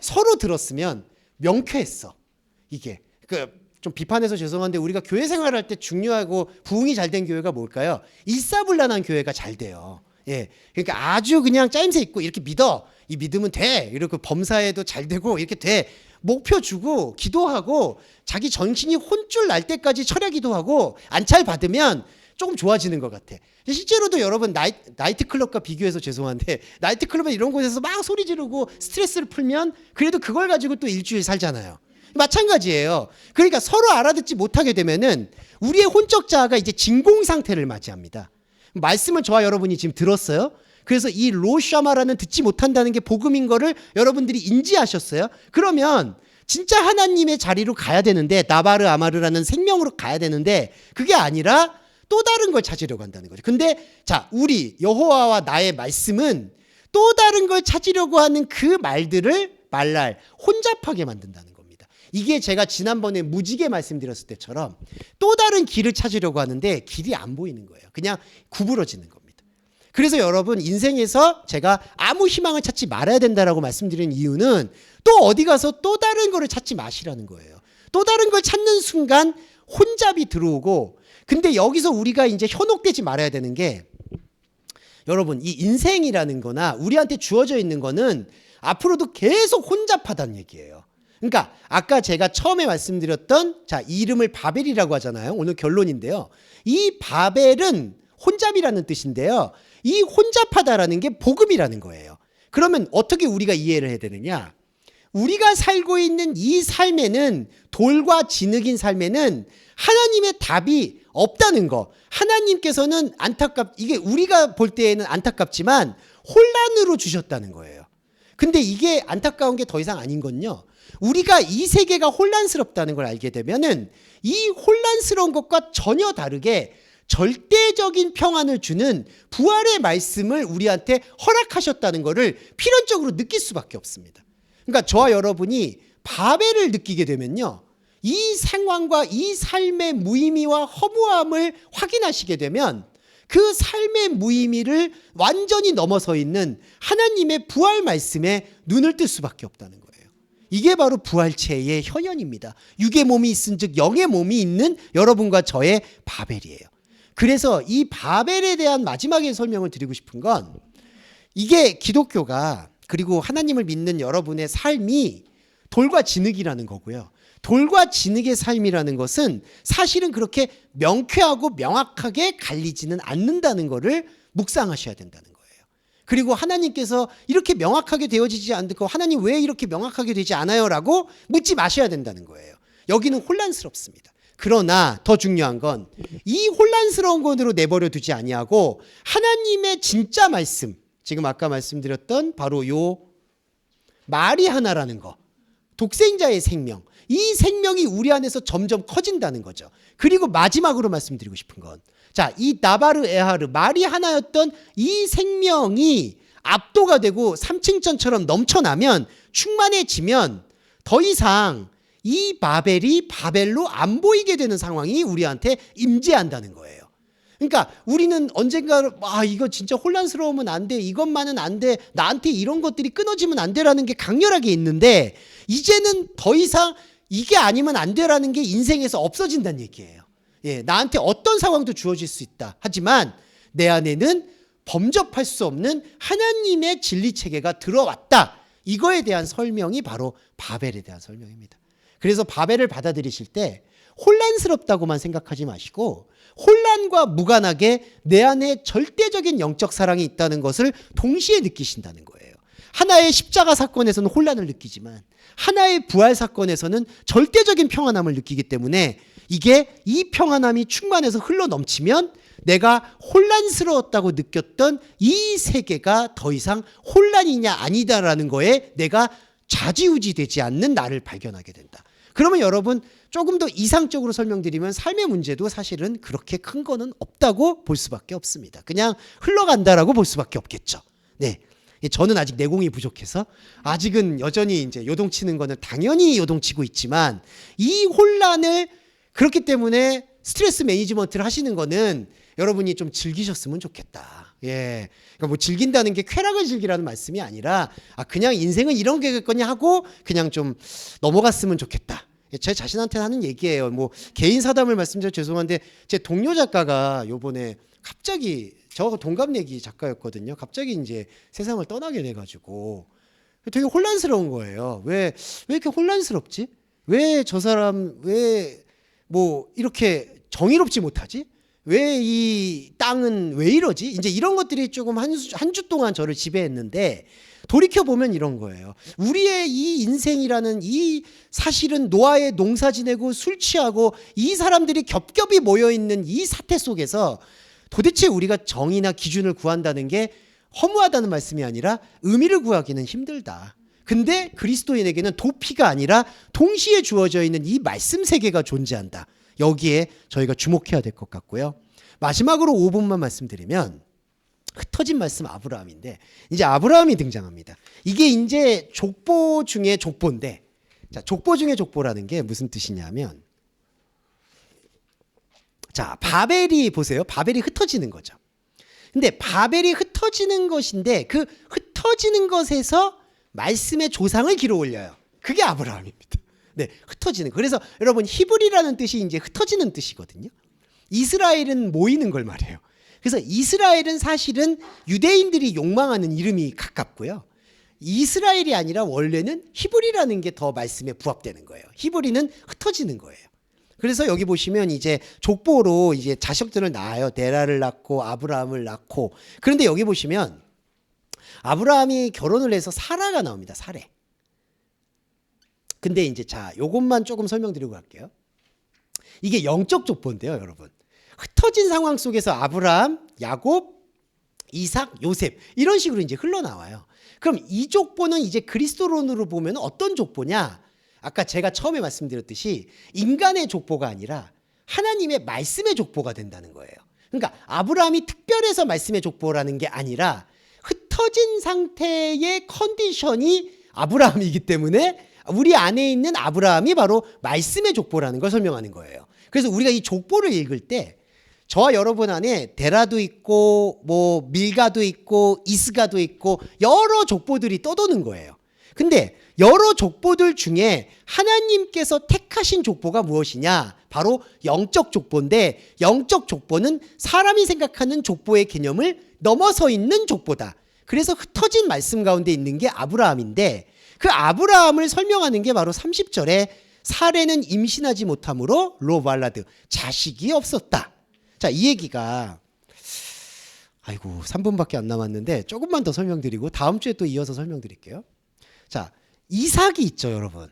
서로 들었으면 명쾌했어. 이게 좀 비판해서 죄송한데 우리가 교회 생활할 때 중요하고 부흥이 잘 된 교회가 뭘까요? 일사불란한 교회가 잘 돼요. 예. 그러니까 아주 그냥 짜임새 있고 이렇게 믿어. 이 믿으면 돼. 이렇게 범사에도 잘 되고 이렇게 돼. 목표 주고 기도하고 자기 정신이 혼쭐 날 때까지 철야 기도하고 안찰 받으면 조금 좋아지는 것 같아. 실제로도 여러분 나이트 클럽과 비교해서 죄송한데 나이트 클럽에 이런 곳에서 막 소리 지르고 스트레스를 풀면 그래도 그걸 가지고 또 일주일 살잖아요. 마찬가지예요. 그러니까 서로 알아듣지 못하게 되면은 우리의 혼적 자아가 이제 진공 상태를 맞이합니다. 말씀을 저와 여러분이 지금 들었어요. 그래서 이 로샤마라는 듣지 못한다는 게 복음인 거를 여러분들이 인지하셨어요. 그러면 진짜 하나님의 자리로 가야 되는데 나바르 아마르라는 생명으로 가야 되는데 그게 아니라 또 다른 걸 찾으려고 한다는 거죠. 근데 자, 우리 여호와와 나의 말씀은 또 다른 걸 찾으려고 하는 그 말들을 말날 혼잡하게 만든다는 겁니다. 이게 제가 지난번에 무지개 말씀드렸을 때처럼 또 다른 길을 찾으려고 하는데 길이 안 보이는 거예요. 그냥 구부러지는 겁니다. 그래서 여러분 인생에서 제가 아무 희망을 찾지 말아야 된다라고 말씀드리는 이유는 또 어디 가서 또 다른 거를 찾지 마시라는 거예요. 또 다른 걸 찾는 순간 혼잡이 들어오고 근데 여기서 우리가 이제 현혹되지 말아야 되는 게 여러분 이 인생이라는 거나 우리한테 주어져 있는 거는 앞으로도 계속 혼잡하다는 얘기예요. 그러니까 아까 제가 처음에 말씀드렸던 자, 이름을 바벨이라고 하잖아요. 오늘 결론인데요. 이 바벨은 혼잡이라는 뜻인데요. 이 혼잡하다라는 게 복음이라는 거예요. 그러면 어떻게 우리가 이해를 해야 되느냐? 우리가 살고 있는 이 삶에는 돌과 진흙인 삶에는 하나님의 답이 없다는 거. 하나님께서는 이게 우리가 볼 때에는 안타깝지만 혼란으로 주셨다는 거예요. 근데 이게 안타까운 게 더 이상 아닌 건요. 우리가 이 세계가 혼란스럽다는 걸 알게 되면은 이 혼란스러운 것과 전혀 다르게 절대적인 평안을 주는 부활의 말씀을 우리한테 허락하셨다는 것을 필연적으로 느낄 수밖에 없습니다. 그러니까 저와 여러분이 바벨을 느끼게 되면요. 이 상황과 이 삶의 무의미와 허무함을 확인하시게 되면 그 삶의 무의미를 완전히 넘어서 있는 하나님의 부활 말씀에 눈을 뜰 수밖에 없다는 거예요. 이게 바로 부활체의 현현입니다. 육의 몸이 있은즉 영의 몸이 있는 여러분과 저의 바벨이에요. 그래서 이 바벨에 대한 마지막에 설명을 드리고 싶은 건 이게 기독교가 그리고 하나님을 믿는 여러분의 삶이 돌과 진흙이라는 거고요. 돌과 진흙의 삶이라는 것은 사실은 그렇게 명쾌하고 명확하게 갈리지는 않는다는 것을 묵상하셔야 된다는 거예요. 그리고 하나님께서 이렇게 명확하게 되어지지 않고 하나님 왜 이렇게 명확하게 되지 않아요? 라고 묻지 마셔야 된다는 거예요. 여기는 혼란스럽습니다. 그러나 더 중요한 건 이 혼란스러운 것으로 내버려 두지 아니하고 하나님의 진짜 말씀, 지금 아까 말씀드렸던 바로 요 말이 하나라는 거, 독생자의 생명, 이 생명이 우리 안에서 점점 커진다는 거죠. 그리고 마지막으로 말씀드리고 싶은 건, 자, 이 나바르 에하르, 말이 하나였던 이 생명이 압도가 되고 삼층천처럼 넘쳐나면, 충만해지면 더 이상 이 바벨이 바벨로 안 보이게 되는 상황이 우리한테 임재한다는 거예요. 그러니까 우리는 언젠가 이거 진짜 혼란스러우면 안 돼, 이것만은 안 돼, 나한테 이런 것들이 끊어지면 안 돼라는 게 강렬하게 있는데, 이제는 더 이상 이게 아니면 안 돼라는 게 인생에서 없어진다는 얘기예요. 예, 나한테 어떤 상황도 주어질 수 있다. 하지만 내 안에는 범접할 수 없는 하나님의 진리 체계가 들어왔다. 이거에 대한 설명이 바로 바벨에 대한 설명입니다. 그래서 바벨을 받아들이실 때 혼란스럽다고만 생각하지 마시고, 혼란과 무관하게 내 안에 절대적인 영적 사랑이 있다는 것을 동시에 느끼신다는 거예요. 하나의 십자가 사건에서는 혼란을 느끼지만 하나의 부활 사건에서는 절대적인 평안함을 느끼기 때문에, 이게 이 평안함이 충만해서 흘러 넘치면 내가 혼란스러웠다고 느꼈던 이 세계가 더 이상 혼란이냐 아니다라는 거에 내가 좌지우지 되지 않는 나를 발견하게 된다. 그러면 여러분, 조금 더 이상적으로 설명드리면 삶의 문제도 사실은 그렇게 큰 거는 없다고 볼 수밖에 없습니다. 그냥 흘러간다라고 볼 수밖에 없겠죠. 네. 저는 아직 내공이 부족해서 아직은 여전히 이제 요동치는 거는 당연히 요동치고 있지만, 이 혼란을, 그렇기 때문에 스트레스 매니지먼트를 하시는 거는 여러분이 좀 즐기셨으면 좋겠다. 예. 그러니까 뭐 즐긴다는 게 쾌락을 즐기라는 말씀이 아니라, 그냥 인생은 이런 게겠거니 하고 그냥 좀 넘어갔으면 좋겠다. 제 자신한테 하는 얘기예요. 뭐 개인 사담을 말씀드려 죄송한데, 제 동료 작가가 요번에 갑자기, 저 동갑내기 작가였거든요. 갑자기 이제 세상을 떠나게 돼가지고 되게 혼란스러운 거예요. 왜 이렇게 혼란스럽지? 왜 저 사람 왜 뭐 이렇게 정의롭지 못하지? 왜 이 땅은 왜 이러지? 이제 이런 것들이 조금 한 주 동안 저를 지배했는데, 돌이켜보면 이런 거예요. 우리의 이 인생이라는 이 사실은 노아의 농사 지내고 술 취하고 이 사람들이 겹겹이 모여있는 이 사태 속에서 도대체 우리가 정의나 기준을 구한다는 게 허무하다는 말씀이 아니라 의미를 구하기는 힘들다. 근데 그리스도인에게는 도피가 아니라 동시에 주어져 있는 이 말씀 세계가 존재한다. 여기에 저희가 주목해야 될 것 같고요. 마지막으로 5분만 말씀드리면, 흩어진 말씀 아브라함인데, 이제 아브라함이 등장합니다. 이게 이제 족보 중에 족보인데, 자, 족보 중에 족보라는 게 무슨 뜻이냐면, 자, 바벨이 보세요. 바벨이 흩어지는 거죠. 근데 바벨이 흩어지는 것인데, 그 흩어지는 것에서 말씀의 조상을 길어 올려요. 그게 아브라함입니다. 네, 흩어지는. 그래서 여러분, 히브리라는 뜻이 이제 흩어지는 뜻이거든요. 이스라엘은 모이는 걸 말해요. 그래서 이스라엘은 사실은 유대인들이 욕망하는 이름이 가깝고요. 이스라엘이 아니라 원래는 히브리라는 게 더 말씀에 부합되는 거예요. 히브리는 흩어지는 거예요. 그래서 여기 보시면 이제 족보로 이제 자식들을 낳아요. 데라를 낳고 아브라함을 낳고. 그런데 여기 보시면 아브라함이 결혼을 해서 사라가 나옵니다. 사레. 근데 이제 자, 요것만 조금 설명드리고 갈게요. 이게 영적 족보인데요, 여러분. 흩어진 상황 속에서 아브라함, 야곱, 이삭, 요셉 이런 식으로 이제 흘러나와요. 그럼 이 족보는 이제 그리스도론으로 보면 어떤 족보냐? 아까 제가 처음에 말씀드렸듯이 인간의 족보가 아니라 하나님의 말씀의 족보가 된다는 거예요. 그러니까 아브라함이 특별해서 말씀의 족보라는 게 아니라 흩어진 상태의 컨디션이 아브라함이기 때문에 우리 안에 있는 아브라함이 바로 말씀의 족보라는 걸 설명하는 거예요. 그래서 우리가 이 족보를 읽을 때 저와 여러분 안에 데라도 있고 뭐 밀가도 있고 이스가도 있고 여러 족보들이 떠도는 거예요. 근데 여러 족보들 중에 하나님께서 택하신 족보가 무엇이냐? 바로 영적 족보인데, 영적 족보는 사람이 생각하는 족보의 개념을 넘어서 있는 족보다. 그래서 흩어진 말씀 가운데 있는 게 아브라함인데, 그 아브라함을 설명하는 게 바로 30절에 사레는 임신하지 못함으로 로발라드 자식이 없었다. 자, 이 얘기가 아이고 3분밖에 안 남았는데 조금만 더 설명드리고 다음 주에 또 이어서 설명드릴게요. 자, 이삭이 있죠, 여러분.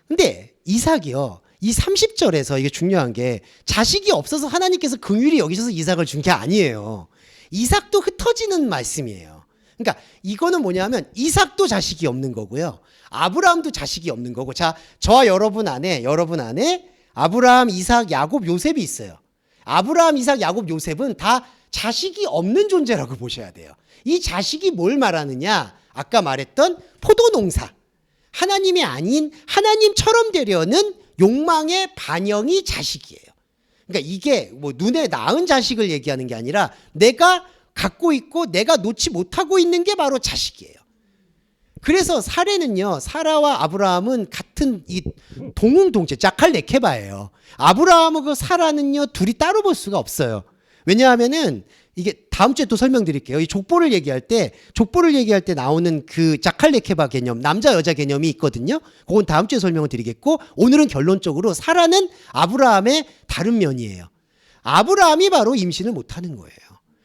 근데 이삭이요. 이 30절에서 이게 중요한 게 자식이 없어서 하나님께서 긍휼히 여기셔서 이삭을 준 게 아니에요. 이삭도 흩어지는 말씀이에요. 그러니까 이거는 뭐냐면 이삭도 자식이 없는 거고요. 아브라함도 자식이 없는 거고. 자, 저와 여러분 안에 아브라함, 이삭, 야곱, 요셉이 있어요. 아브라함, 이삭, 야곱, 요셉은 다 자식이 없는 존재라고 보셔야 돼요. 이 자식이 뭘 말하느냐? 아까 말했던 포도농사. 하나님이 아닌 하나님처럼 되려는 욕망의 반영이 자식이에요. 그러니까 이게 뭐 눈에 나은 자식을 얘기하는 게 아니라 내가 갖고 있고 내가 놓지 못하고 있는 게 바로 자식이에요. 그래서 사례는요, 사라와 아브라함은 같은 이 동웅동체, 자칼 레케바예요. 아브라함하고 사라는요, 둘이 따로 볼 수가 없어요. 왜냐하면은 이게 다음 주에 또 설명드릴게요. 이 족보를 얘기할 때 나오는 그 자칼 레케바 개념, 남자 여자 개념이 있거든요. 그건 다음 주에 설명을 드리겠고, 오늘은 결론적으로 사라는 아브라함의 다른 면이에요. 아브라함이 바로 임신을 못하는 거예요.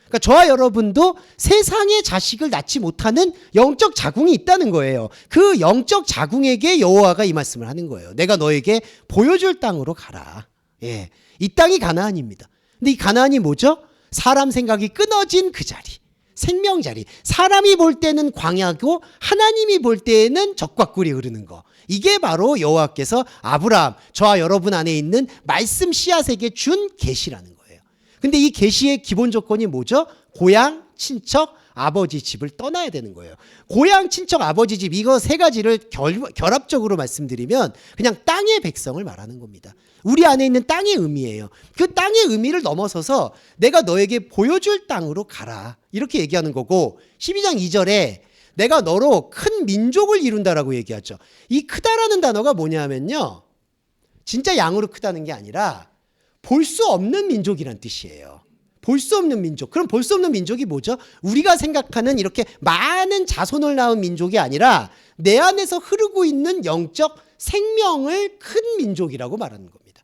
그러니까 저와 여러분도 세상의 자식을 낳지 못하는 영적 자궁이 있다는 거예요. 그 영적 자궁에게 여호와가 이 말씀을 하는 거예요. 내가 너에게 보여줄 땅으로 가라. 예, 이 땅이 가나안입니다. 근데 이 가나안이 뭐죠? 사람 생각이 끊어진 그 자리, 생명 자리. 사람이 볼 때는 광야고 하나님이 볼 때에는 적과 꿀이 흐르는 거. 이게 바로 여호와께서 아브라함, 저와 여러분 안에 있는 말씀 씨앗에게 준 계시라는 거예요. 근데 이 계시의 기본 조건이 뭐죠? 고향, 친척, 아버지 집을 떠나야 되는 거예요. 고향, 친척, 아버지 집, 이거 세 가지를 결합적으로 말씀드리면 그냥 땅의 백성을 말하는 겁니다. 우리 안에 있는 땅의 의미예요. 그 땅의 의미를 넘어서서 내가 너에게 보여줄 땅으로 가라, 이렇게 얘기하는 거고, 12장 2절에 내가 너로 큰 민족을 이룬다라고 얘기하죠. 이 크다라는 단어가 뭐냐면요, 진짜 양으로 크다는 게 아니라 볼 수 없는 민족이란 뜻이에요. 볼 수 없는 민족. 그럼 볼 수 없는 민족이 뭐죠? 우리가 생각하는 이렇게 많은 자손을 낳은 민족이 아니라 내 안에서 흐르고 있는 영적 생명을 큰 민족이라고 말하는 겁니다.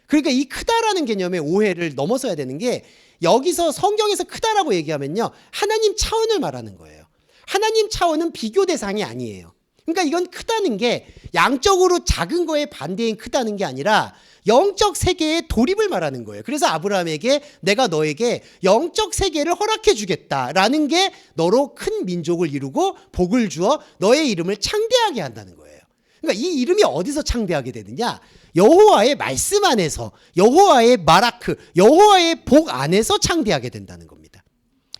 그러니까 이 크다라는 개념의 오해를 넘어서야 되는 게, 여기서 성경에서 크다라고 얘기하면요, 하나님 차원을 말하는 거예요. 하나님 차원은 비교 대상이 아니에요. 그러니까 이건 크다는 게 양적으로 작은 거에 반대인 크다는 게 아니라 영적 세계의 돌입을 말하는 거예요. 그래서 아브라함에게 내가 너에게 영적 세계를 허락해 주겠다라는 게 너로 큰 민족을 이루고 복을 주어 너의 이름을 창대하게 한다는 거예요. 그러니까 이 이름이 어디서 창대하게 되느냐? 여호와의 말씀 안에서, 여호와의 마라크, 여호와의 복 안에서 창대하게 된다는 겁니다.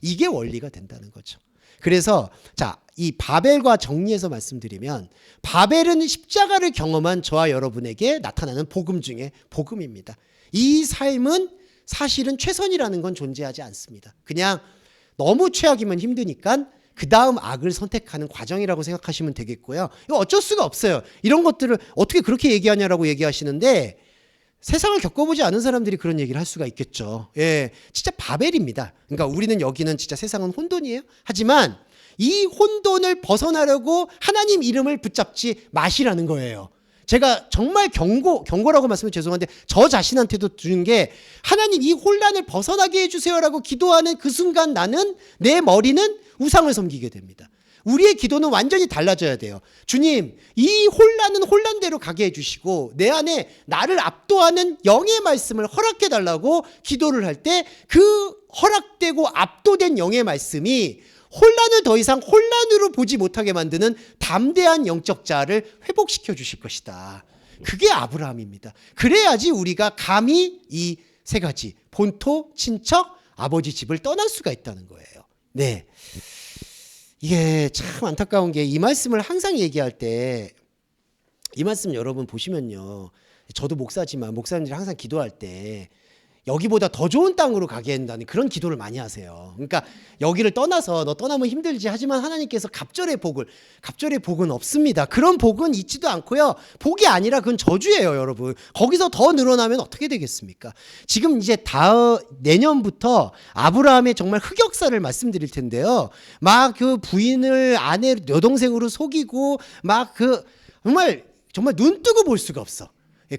이게 원리가 된다는 거죠. 그래서 자, 이 바벨과 정리해서 말씀드리면, 바벨은 십자가를 경험한 저와 여러분에게 나타나는 복음 중에 복음입니다. 이 삶은 사실은 최선이라는 건 존재하지 않습니다. 그냥 너무 최악이면 힘드니까 그 다음 악을 선택하는 과정이라고 생각하시면 되겠고요. 이거 어쩔 수가 없어요. 이런 것들을 어떻게 그렇게 얘기하냐라고 얘기하시는데, 세상을 겪어보지 않은 사람들이 그런 얘기를 할 수가 있겠죠. 예, 진짜 바벨입니다. 그러니까 우리는 여기는 진짜 세상은 혼돈이에요. 하지만 이 혼돈을 벗어나려고 하나님 이름을 붙잡지 마시라는 거예요. 제가 정말 경고라고 말씀을 죄송한데 저 자신한테도 주는 게, 하나님 이 혼란을 벗어나게 해주세요라고 기도하는 그 순간 나는, 내 머리는 우상을 섬기게 됩니다. 우리의 기도는 완전히 달라져야 돼요. 주님, 이 혼란은 혼란대로 가게 해주시고 내 안에 나를 압도하는 영의 말씀을 허락해 달라고 기도를 할 때, 그 허락되고 압도된 영의 말씀이 혼란을 더 이상 혼란으로 보지 못하게 만드는 담대한 영적 자아를 회복시켜 주실 것이다. 그게 아브라함입니다. 그래야지 우리가 감히 이 세 가지, 본토, 친척, 아버지 집을 떠날 수가 있다는 거예요. 네, 이게 참 안타까운 게, 이 말씀을 항상 얘기할 때, 이 말씀 여러분 보시면요, 저도 목사지만 목사님들이 항상 기도할 때 여기보다 더 좋은 땅으로 가게 한다는 그런 기도를 많이 하세요. 그러니까 여기를 떠나서 너 떠나면 힘들지, 하지만 하나님께서 갑절의 복은 없습니다. 그런 복은 있지도 않고요. 복이 아니라 그건 저주예요, 여러분. 거기서 더 늘어나면 어떻게 되겠습니까? 지금 이제 내년부터 아브라함의 정말 흑역사를 말씀드릴 텐데요. 막 그 부인을 아내 여동생으로 속이고 막 그 정말 눈 뜨고 볼 수가 없어.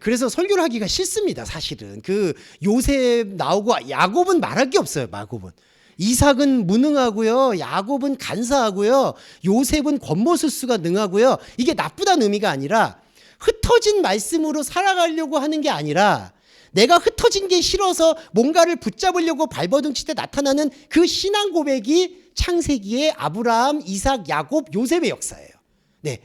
그래서 설교를 하기가 싫습니다. 사실은 그 요셉 나오고 야곱은 말할 게 없어요. 야곱은 이삭은 무능하고요. 야곱은 간사하고요. 요셉은 권모술수가 능하고요. 이게 나쁘다는 의미가 아니라 흩어진 말씀으로 살아가려고 하는 게 아니라 내가 흩어진 게 싫어서 뭔가를 붙잡으려고 발버둥칠 때 나타나는 그 신앙 고백이 창세기의 아브라함, 이삭, 야곱, 요셉의 역사예요. 네,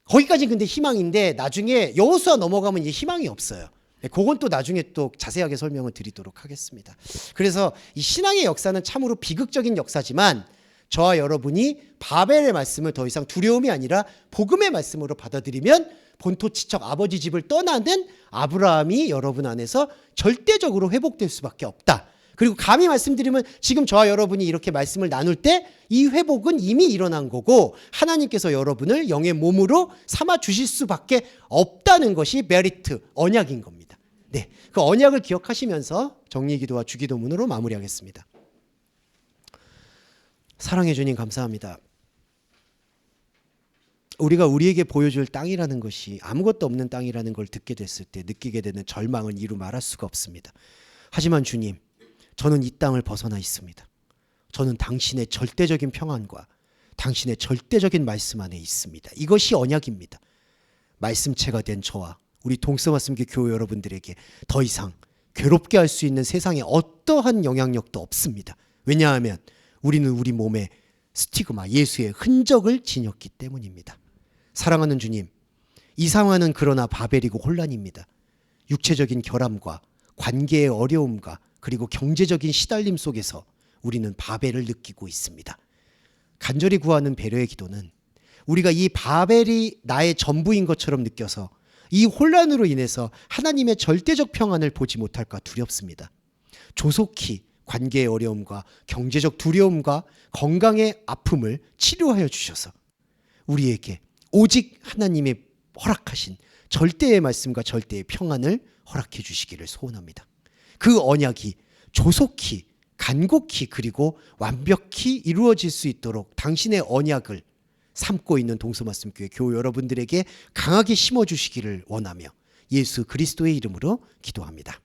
거기까지 근데 희망인데 나중에 여호수아 넘어가면 이제 희망이 없어요. 네, 그건 또 나중에 또 자세하게 설명을 드리도록 하겠습니다. 그래서 이 신앙의 역사는 참으로 비극적인 역사지만 저와 여러분이 바벨의 말씀을 더 이상 두려움이 아니라 복음의 말씀으로 받아들이면 본토 친척 아버지 집을 떠나는 아브라함이 여러분 안에서 절대적으로 회복될 수밖에 없다. 그리고 감히 말씀드리면 지금 저와 여러분이 이렇게 말씀을 나눌 때 이 회복은 이미 일어난 거고 하나님께서 여러분을 영의 몸으로 삼아 주실 수밖에 없다는 것이 메리트, 언약인 겁니다. 네, 그 언약을 기억하시면서 정리기도와 주기도문으로 마무리하겠습니다. 사랑해 주님 감사합니다. 우리가 우리에게 보여줄 땅이라는 것이 아무것도 없는 땅이라는 걸 듣게 됐을 때 느끼게 되는 절망은 이루 말할 수가 없습니다. 하지만 주님, 저는 이 땅을 벗어나 있습니다. 저는 당신의 절대적인 평안과 당신의 절대적인 말씀 안에 있습니다. 이것이 언약입니다. 말씀체가 된 저와 우리 동서말씀교 교회 여러분들에게 더 이상 괴롭게 할 수 있는 세상에 어떠한 영향력도 없습니다. 왜냐하면 우리는 우리 몸에 스티그마, 예수의 흔적을 지녔기 때문입니다. 사랑하는 주님, 이 상황은 그러나 바벨이고 혼란입니다. 육체적인 결함과 관계의 어려움과 그리고 경제적인 시달림 속에서 우리는 바벨을 느끼고 있습니다. 간절히 구하는 배려의 기도는 우리가 이 바벨이 나의 전부인 것처럼 느껴서 이 혼란으로 인해서 하나님의 절대적 평안을 보지 못할까 두렵습니다. 조속히 관계의 어려움과 경제적 두려움과 건강의 아픔을 치료하여 주셔서 우리에게 오직 하나님의 허락하신 절대의 말씀과 절대의 평안을 허락해 주시기를 소원합니다. 그 언약이 조속히 간곡히 그리고 완벽히 이루어질 수 있도록 당신의 언약을 삼고 있는 동서말씀교회 교회 여러분들에게 강하게 심어주시기를 원하며 예수 그리스도의 이름으로 기도합니다.